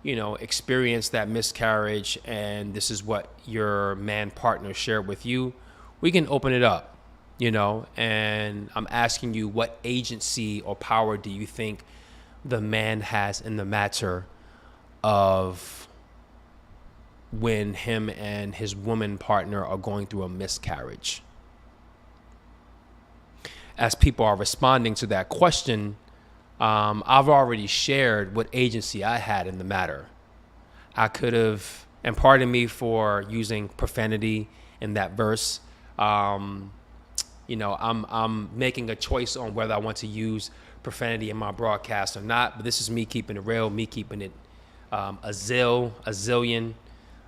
experienced that miscarriage and this is what your man partner shared with you, we can open it up, and I'm asking you, what agency or power do you think the man has in the matter of when him and his woman partner are going through a miscarriage? As people are responding to that question, I've already shared what agency I had in the matter. I could have, and pardon me for using profanity in that verse. I'm making a choice on whether I want to use profanity in my broadcast or not. But this is me keeping it real, me keeping it a zillion,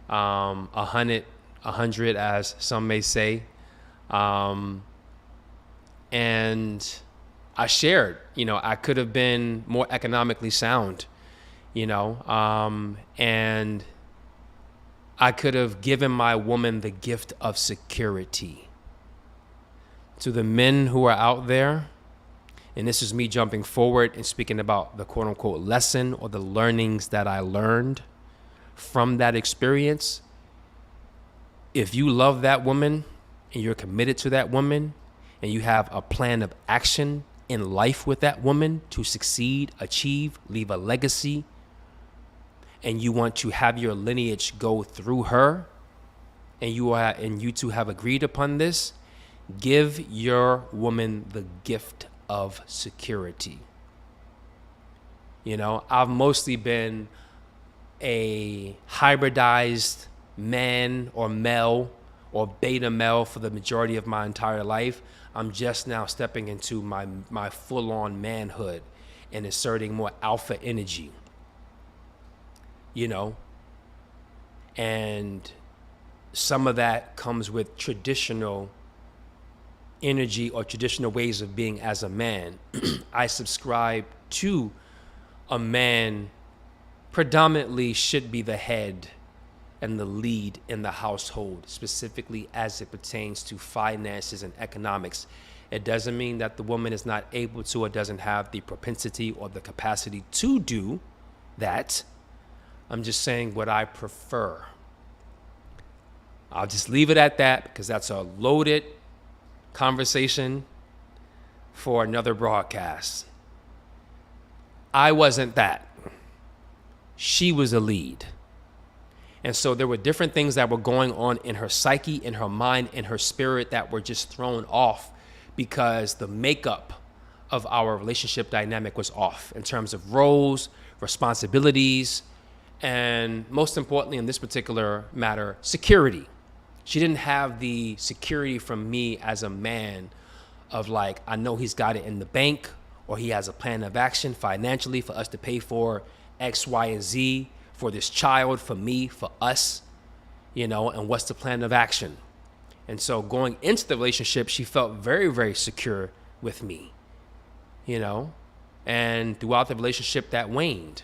100, as some may say. And I shared, I could have been more economically sound, and I could have given my woman the gift of security. To the men who are out there, and this is me jumping forward and speaking about the quote unquote lesson or the learnings that I learned from that experience. If you love that woman and you're committed to that woman and you have a plan of action in life with that woman to succeed, achieve, leave a legacy, and you want to have your lineage go through her, and you two have agreed upon this, give your woman the gift of security. I've mostly been a hybridized man or male or beta male for the majority of my entire life. I'm just now stepping into my full-on manhood and asserting more alpha energy, and some of that comes with traditional energy or traditional ways of being as a man. I subscribe to a man predominantly should be the head and the lead in the household, specifically as it pertains to finances and economics. It doesn't mean that the woman is not able to or doesn't have the propensity or the capacity to do that. I'm just saying what I prefer. I'll just leave it at that because that's a loaded conversation for another broadcast. I wasn't that. She was a lead. And so there were different things that were going on in her psyche, in her mind, in her spirit that were just thrown off because the makeup of our relationship dynamic was off in terms of roles, responsibilities, and most importantly in this particular matter, security. She didn't have the security from me as a man of like, I know he's got it in the bank or he has a plan of action financially for us to pay for X, Y, and Z for this child, for me, for us, and what's the plan of action? And so going into the relationship, she felt very, very secure with me, and throughout the relationship that waned,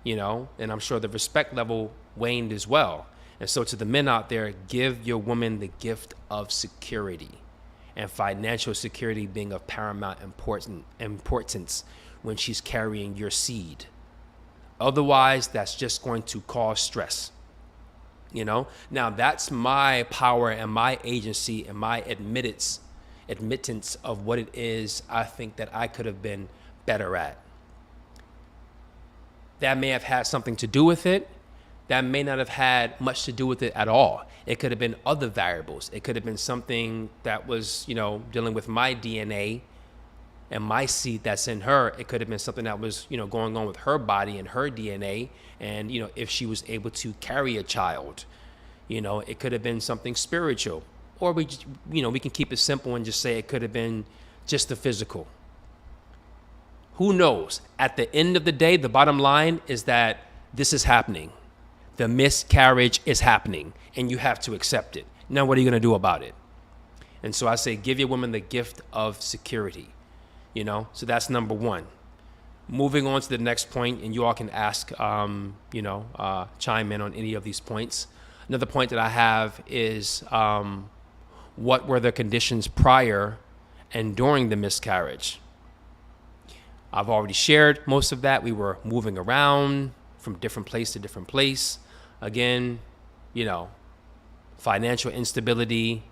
and I'm sure the respect level waned as well. And so to the men out there, give your woman the gift of security, and financial security being of paramount importance when she's carrying your seed. Otherwise, that's just going to cause stress. Now that's my power and my agency and my admittance of what it is I think that I could have been better at. That may have had something to do with it. That may not have had much to do with it at all. It could have been other variables. It could have been something that was, dealing with my DNA and my seed that's in her. It could have been something that was, going on with her body and her DNA. And, if she was able to carry a child, it could have been something spiritual. Or we can keep it simple and just say it could have been just the physical. Who knows? At the end of the day, the bottom line is that this is happening. The miscarriage is happening, and you have to accept it. Now, what are you going to do about it? And so I say, give your woman the gift of security. So that's number one. Moving on to the next point, and you all can ask, chime in on any of these points. Another point that I have is what were the conditions prior and during the miscarriage? I've already shared most of that. We were moving around from different place to different place. Again, financial instability,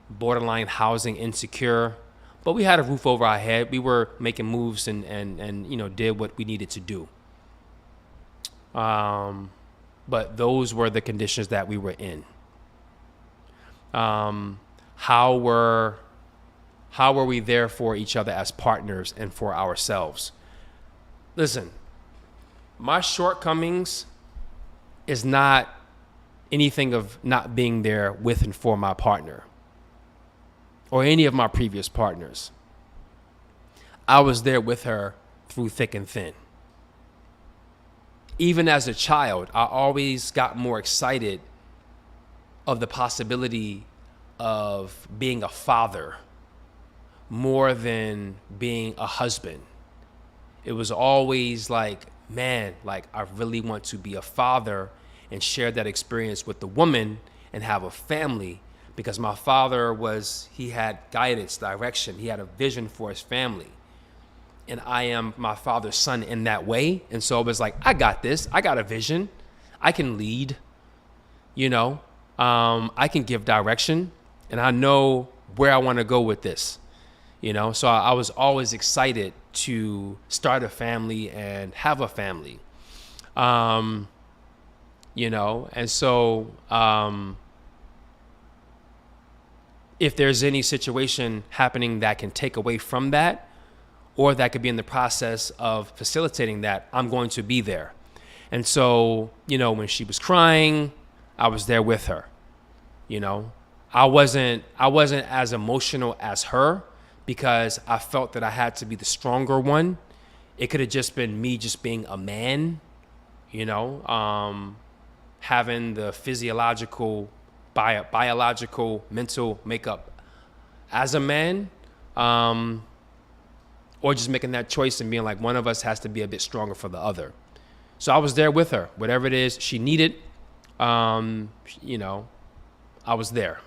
borderline housing insecure, but we had a roof over our head. We were making moves and did what we needed to do. But those were the conditions that we were in. How were we there for each other as partners and for ourselves? Listen, my shortcomings is not anything of not being there with and for my partner or any of my previous partners. I was there with her through thick and thin. Even as a child, I always got more excited of the possibility of being a father more than being a husband. It was always like, man, like I really want to be a father and share that experience with the woman and have a family, because my father he had guidance, direction. He had a vision for his family. And I am my father's son in that way. And so it was like, I got this. I got a vision. I can lead, I can give direction, and I know where I want to go with this, So I was always excited to start a family and have a family, and so if there's any situation happening that can take away from that, or that could be in the process of facilitating that, I'm going to be there. And so, when she was crying, I was there with her. I wasn't as emotional as her because I felt that I had to be the stronger one. It could have just been me just being a man, having the physiological, biological, mental makeup as a man, or just making that choice and being like, one of us has to be a bit stronger for the other. So I was there with her. Whatever it is she needed, I was there.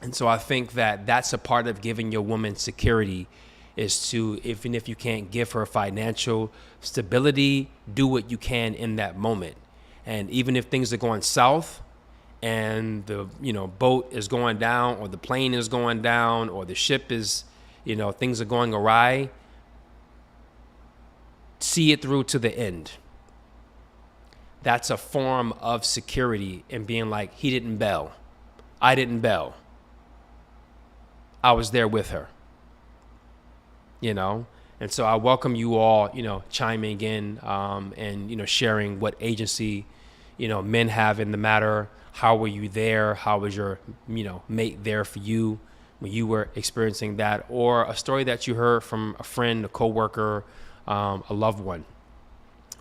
And so I think that that's a part of giving your woman security, is to, even if you can't give her financial stability, do what you can in that moment. And even if things are going south and the boat is going down, or the plane is going down, or the ship is, things are going awry, see it through to the end. That's a form of security, and being like, he didn't bail. I didn't bail. I was there with her. And so I welcome you all, chiming in and, sharing what agency, men have in the matter. How were you there? How was your, mate there for you when you were experiencing that? Or a story that you heard from a friend, a coworker, a loved one.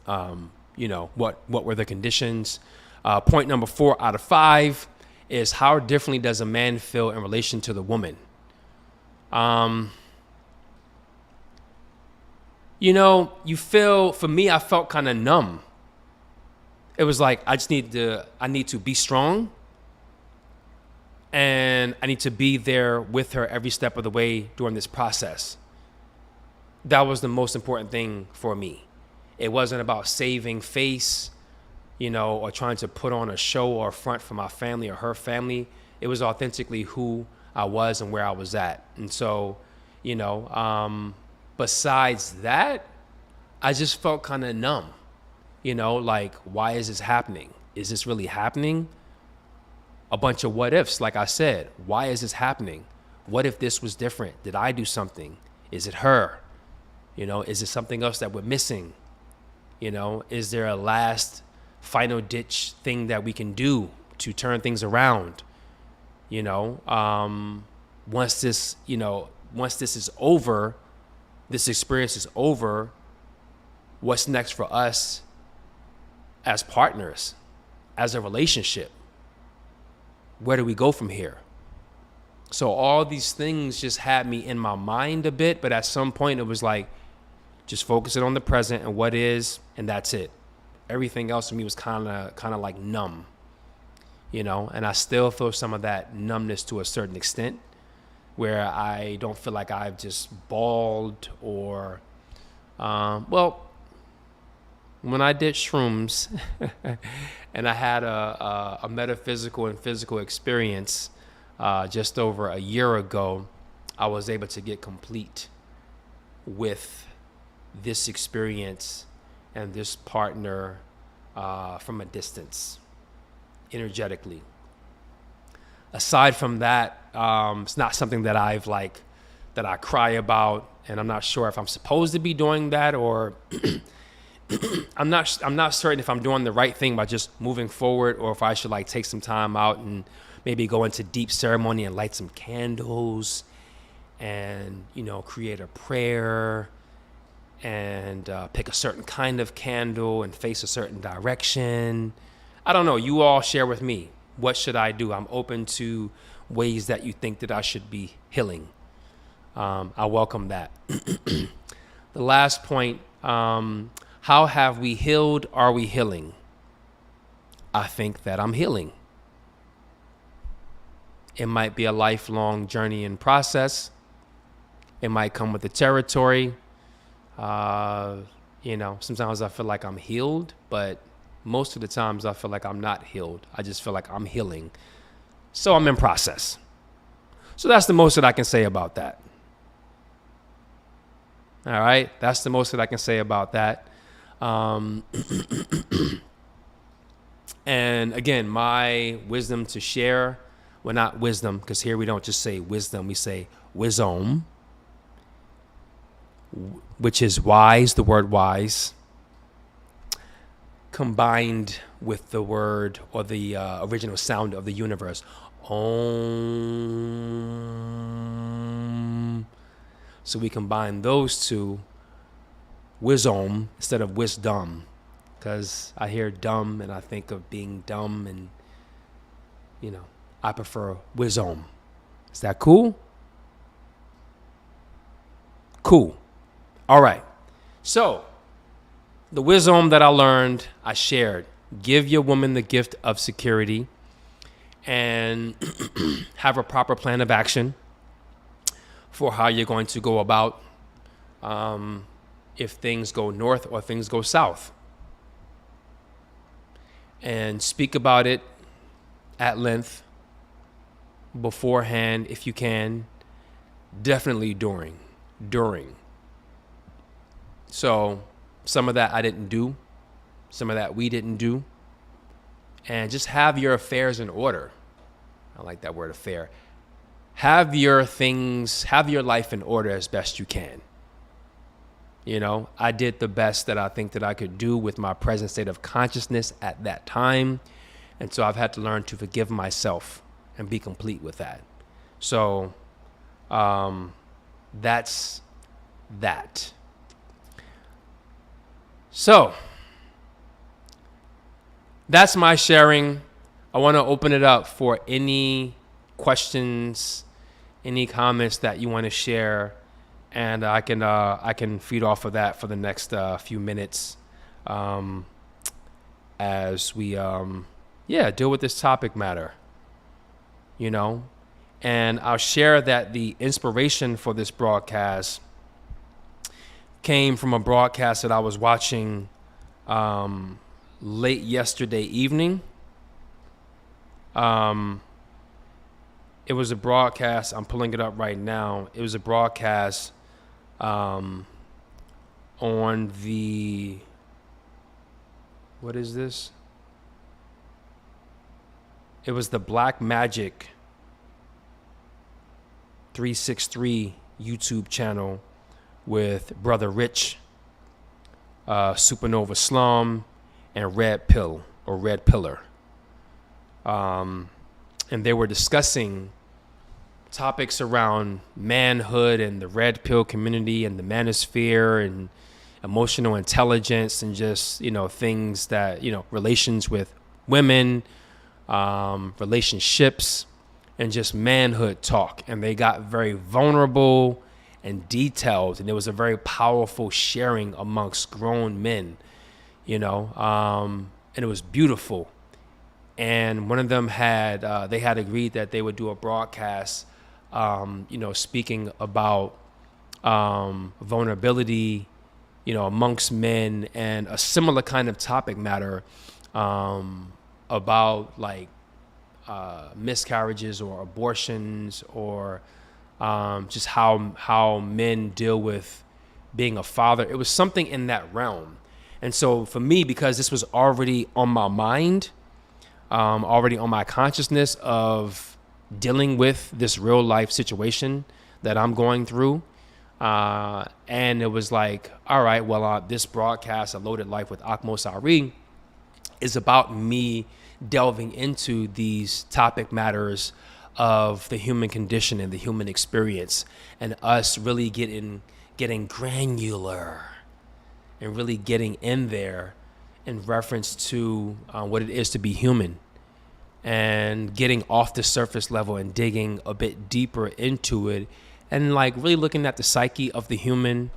What were the conditions? Point number 4 out of 5 is, how differently does a man feel in relation to the woman? For me, I felt kind of numb. It was like, I need to be strong, and I need to be there with her every step of the way during this process. That was the most important thing for me. It wasn't about saving face, or trying to put on a show or a front for my family or her family. It was authentically who I was and where I was at. And so, besides that, I just felt kind of numb, like, why is this happening? Is this really happening? A bunch of what ifs, like I said. Why is this happening? What if this was different? Did I do something? Is it her? Is it something else that we're missing? Is there a last final ditch thing that we can do to turn things around? Once this is over, this experience is over, what's next for us as partners, as a relationship? Where do we go from here? So all these things just had me in my mind a bit, but at some point it was like, just focusing on the present and what is, and that's it. Everything else for me was kind of like numb, and I still feel some of that numbness to a certain extent, where I don't feel like I've just bawled or Well, when I did shrooms and I had a metaphysical and physical experience just over a year ago, I was able to get complete with this experience and this partner from a distance, energetically. Aside from that, it's not something that that I cry about, and I'm not sure if I'm supposed to be doing that, or I'm not certain if I'm doing the right thing by just moving forward, or if I should take some time out and maybe go into deep ceremony and light some candles and create a prayer and pick a certain kind of candle and face a certain direction. I don't know. You all share with me. What should I do? I'm open to ways that you think that I should be healing. I welcome that. The last point, how have we healed? Are we healing? I think that I'm healing. It might be a lifelong journey and process. It might come with the territory. Sometimes I feel like I'm healed, but most of the times I feel like I'm not healed. I just feel like I'm healing. So I'm in process. So that's the most that I can say about that. All right. That's the most that I can say about that. And again, my wisdom to share, well, not wisdom, because here we don't just say wisdom, we say wisdom, which is wise, the word wise, combined with the word or the original sound of the universe. Om. So we combine those two, wisdom instead of wisdom, because I hear dumb and I think of being dumb, and I prefer wisdom. Is that cool? Cool. All right. So the wisdom that I learned, I shared. Give your woman the gift of security and have a proper plan of action for how you're going to go about if things go north or things go south. And speak about it at length beforehand if you can. Definitely during. So some of that I didn't do. Some of that we didn't do. And just have your affairs in order. I like that word, affair. Have your life in order as best you can. I did the best that I think that I could do with my present state of consciousness at that time. And so I've had to learn to forgive myself and be complete with that. So that's that. So that's my sharing. I want to open it up for any questions, any comments that you want to share, and I can feed off of that for the next few minutes as we deal with this topic matter. And I'll share that the inspiration for this broadcast came from a broadcast that I was watching late yesterday evening. It was a broadcast. I'm pulling it up right now. It was a broadcast on the, what is this? It was the Black Magic 363 YouTube channel with Brother Rich, Supernova Slum, and Red Pill or Red Pillar. And they were discussing topics around manhood and the red pill community and the manosphere and emotional intelligence and just, things that, relations with women, relationships, and just manhood talk. And they got very vulnerable and detailed, and it was a very powerful sharing amongst grown men, and it was beautiful. And one of them had agreed that they would do a broadcast, speaking about vulnerability, amongst men, and a similar kind of topic matter about like miscarriages or abortions, or just how men deal with being a father. It was something in that realm. And so for me, because this was already on my mind, already on my consciousness of dealing with this real life situation that I'm going through, and it was like, all right, well, this broadcast, A Loaded Life with Akmo Sari, is about me delving into these topic matters of the human condition and the human experience, and us really getting granular and really getting in there in reference to what it is to be human, and getting off the surface level and digging a bit deeper into it, and like really looking at the psyche of the human,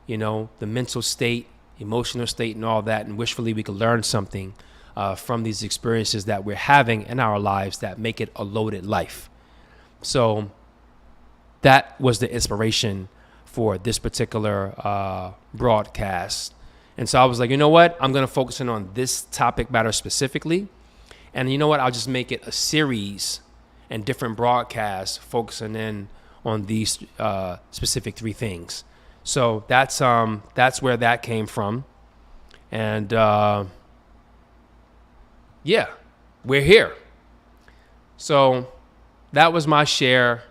the mental state, emotional state, and all that. And wishfully we could learn something from these experiences that we're having in our lives that make it a loaded life. So that was the inspiration for this particular broadcast. And so I was like, you know what? I'm going to focus in on this topic matter specifically. And you know what? I'll just make it a series and different broadcasts focusing in on these specific three things. So that's where that came from. And yeah, we're here. So that was my share.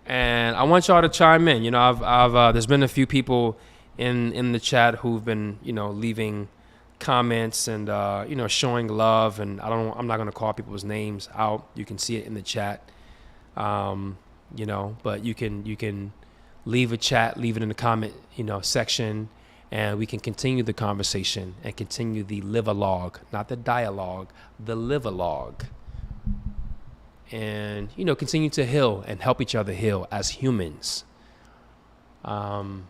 And I want y'all to chime in. I've there's been a few people in the chat who've been, leaving comments and showing love, and I'm not gonna call people's names out. You can see it in the chat, but you can leave a chat, leave it in the comment section, and we can continue the conversation and continue the live-a-log, not the dialogue, the live-a-log, and continue to heal and help each other heal as humans, and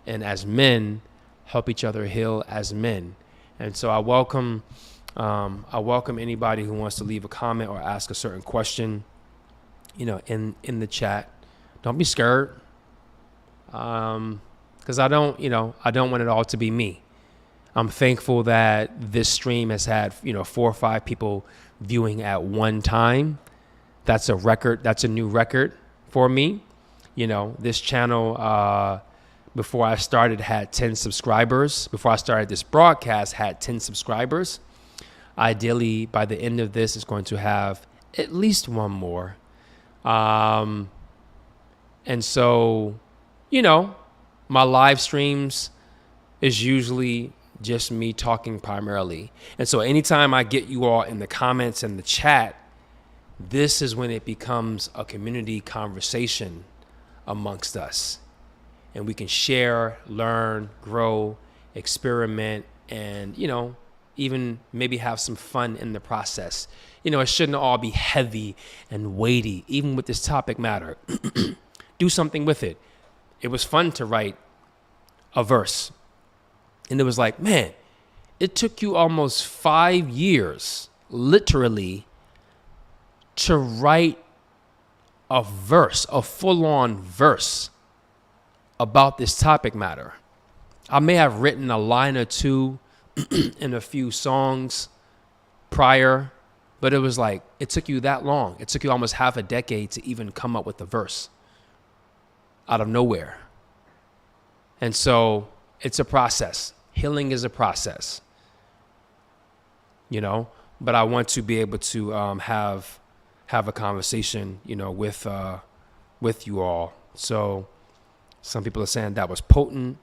as men, help each other heal as men. And so I welcome anybody who wants to leave a comment or ask a certain question, in the chat. Don't be scared, because I don't want it all to be me. I'm thankful that this stream has had 4 or 5 people viewing at one time. That's a record. That's a new record for me. This channel, before I started, had 10 subscribers. Before I started this broadcast, had 10 subscribers. Ideally, by the end of this, it's going to have at least one more. And so, my live streams is usually just me talking primarily. And so anytime I get you all in the comments and the chat, this is when it becomes a community conversation amongst us. And we can share, learn, grow, experiment, and, even maybe have some fun in the process. It shouldn't all be heavy and weighty, even with this topic matter. Do something with it. It was fun to write a verse. And it was like, man, it took you almost 5 years, literally, to write a verse, a full-on verse about this topic matter. I may have written a line or two in a few songs prior, but it was like, it took you that long. It took you almost half a decade to even come up with a verse out of nowhere. And so it's a process. Healing is a process, but I want to be able to have a conversation, with you all. So some people are saying that was potent,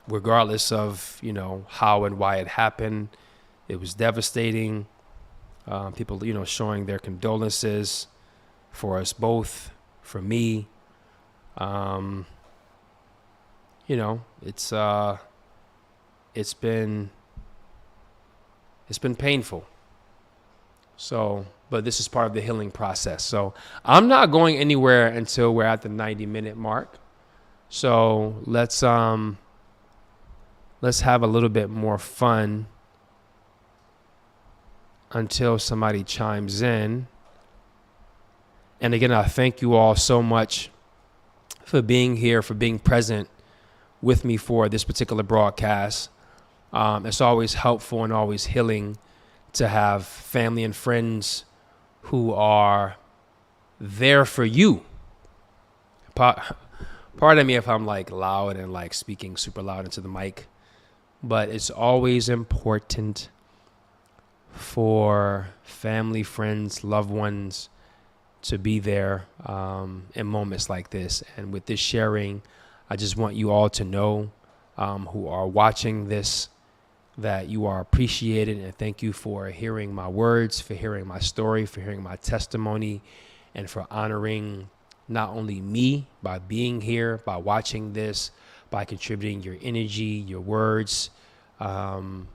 regardless of, how and why it happened. It was devastating. People, showing their condolences for us both, for me. It's been painful. So, but this is part of the healing process. So I'm not going anywhere until we're at the 90-minute mark. So let's have a little bit more fun until somebody chimes in. And again, I thank you all so much for being here, for being present with me for this particular broadcast. It's always helpful and always healing to have family and friends who are there for you. Pardon me if I'm like loud and like speaking super loud into the mic, but it's always important for family, friends, loved ones to be there in moments like this. And with this sharing, I just want you all to know who are watching this that you are appreciated, and thank you for hearing my words, for hearing my story, for hearing my testimony, and for honoring not only me by being here, by watching this, by contributing your energy, your words, and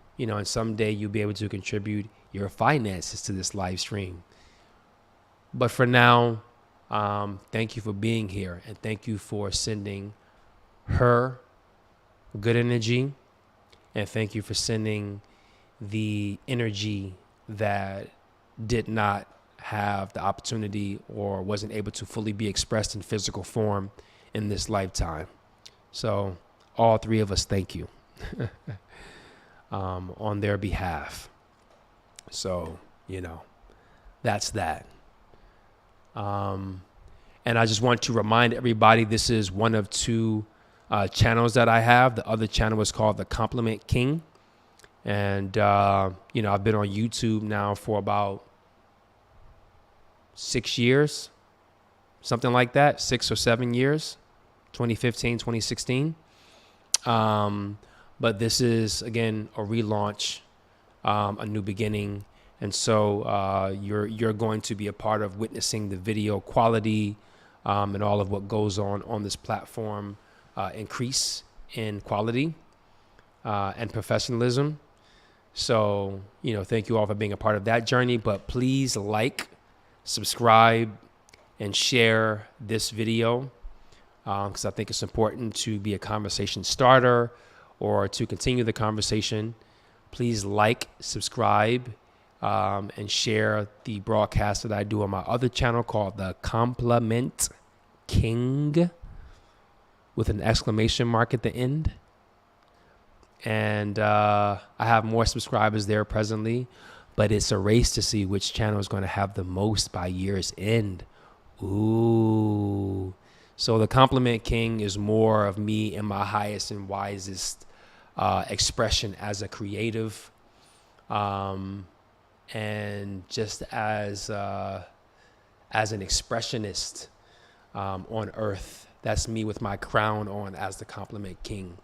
someday you'll be able to contribute your finances to this live stream. But for now, thank you for being here, and thank you for sending her good energy, and thank you for sending the energy that did not have the opportunity or wasn't able to fully be expressed in physical form in this lifetime. So all three of us thank you on their behalf. So, that's that. And I just want to remind everybody, this is one of two channels that I have. The other channel is called The Compliment King. And, I've been on YouTube now for about 6 years, something like that, 6 or 7 years, 2015, 2016. But this is, again, a relaunch, a new beginning. And so you're going to be a part of witnessing the video quality and all of what goes on this platform increase in quality and professionalism. So, thank you all for being a part of that journey. But please like, subscribe, and share this video because I think it's important to be a conversation starter or to continue the conversation. Please like, subscribe, and share the broadcast that I do on my other channel called The Compliment King with an exclamation mark at the end. And I have more subscribers there presently, but it's a race to see which channel is going to have the most by year's end. Ooh. So The Compliment King is more of me in my highest and wisest expression as a creative. And just as an expressionist on earth. That's me with my crown on as the Compliment King.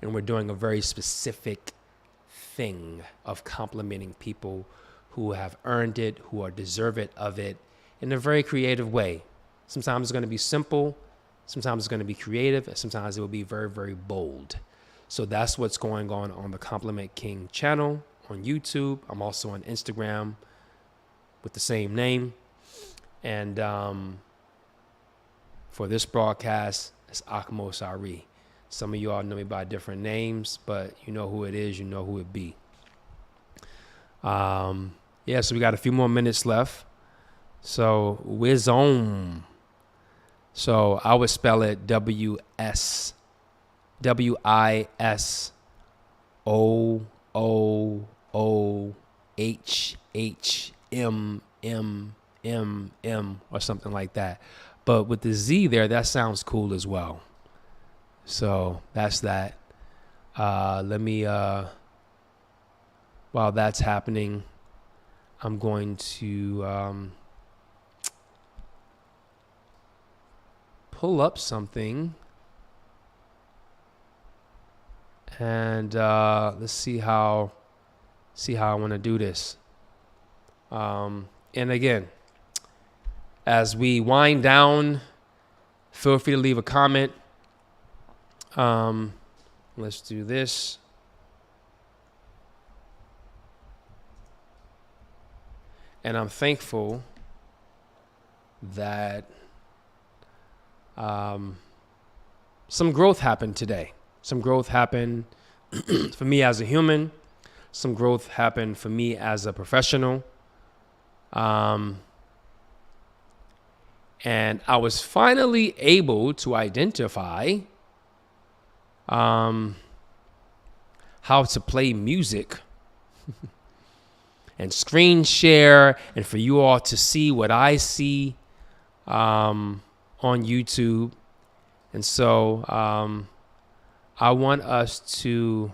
And we're doing a very specific thing of complimenting people who have earned it, who are deserving of it in a very creative way. Sometimes it's going to be simple, sometimes it's going to be creative, and sometimes it will be very, very bold. So that's what's going on the Compliment King channel on YouTube. I'm also on Instagram with the same name. And for this broadcast, it's Akmo Sari. Some of you all know me by different names, but you know who it is, you know who it be. So we got a few more minutes left. So Wisdom. So I would spell it WISOOHHMMM or something like that. But with the Z there, that sounds cool as well. So that's that. Let me, while that's happening, I'm going to pull up something. And let's see how I want to do this. And again, as we wind down, feel free to leave a comment. Let's do this. And I'm thankful that some growth happened today. Some growth happened for me as a human. Some growth happened for me as a professional. And I was finally able to identify how to play music and screen share, and for you all to see what I see on YouTube. And so I want us to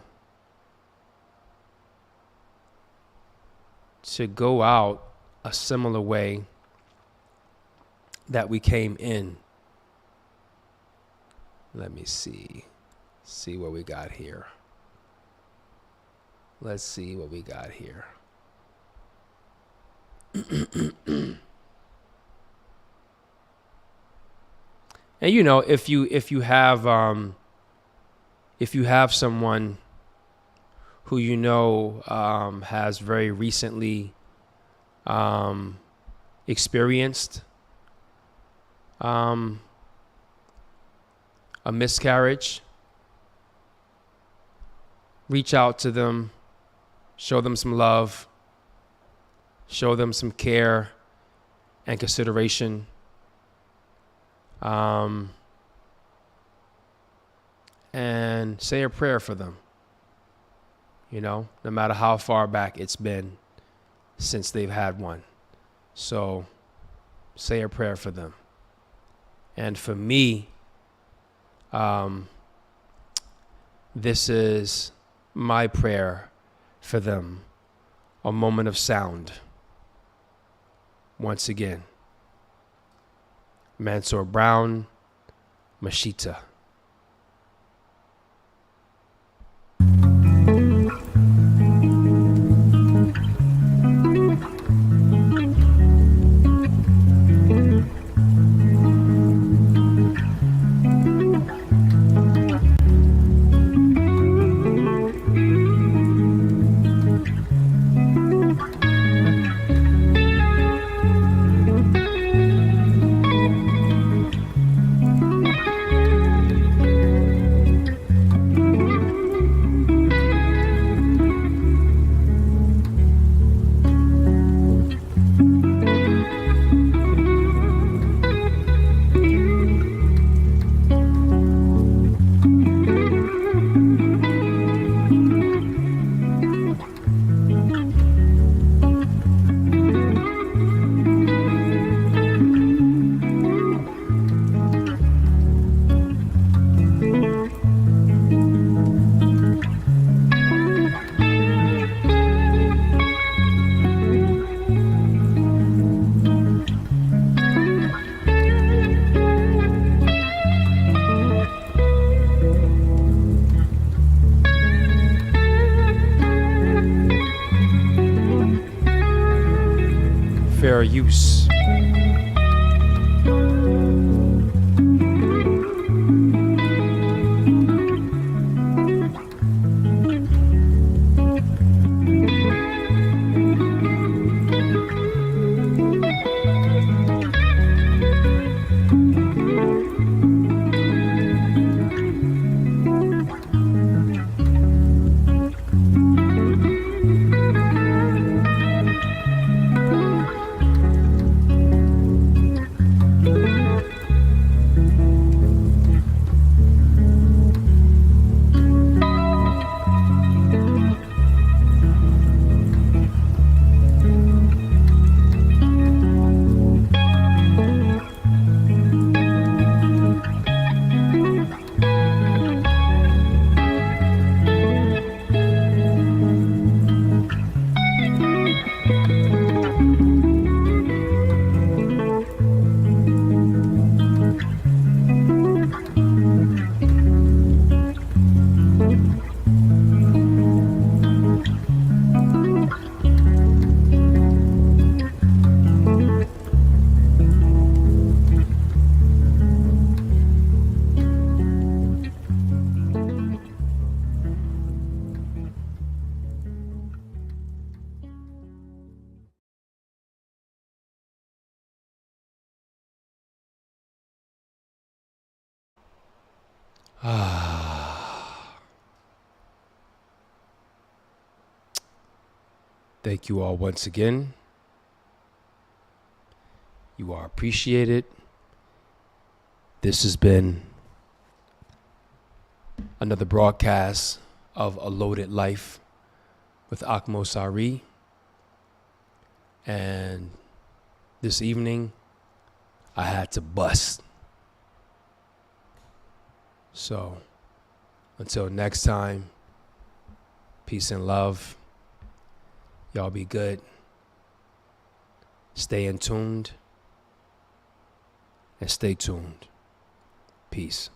go out a similar way that we came in. Let me see what we got here. Let's see what we got here. And you know, if you have someone who you know has very recently experienced a miscarriage, reach out to them, show them some love, show them some care and consideration. And say a prayer for them, you know, no matter how far back it's been since they've had one. So say a prayer for them. And for me, this is my prayer for them, a moment of sound. Once again, Mansour Brown, Mashita. Fair use. Thank you all once again. You are appreciated. This has been another broadcast of A Loaded Life with Akmo Sari. And this evening, I had to bust. So, until next time, peace and love. Y'all be good. Stay in tuned and stay tuned. Peace.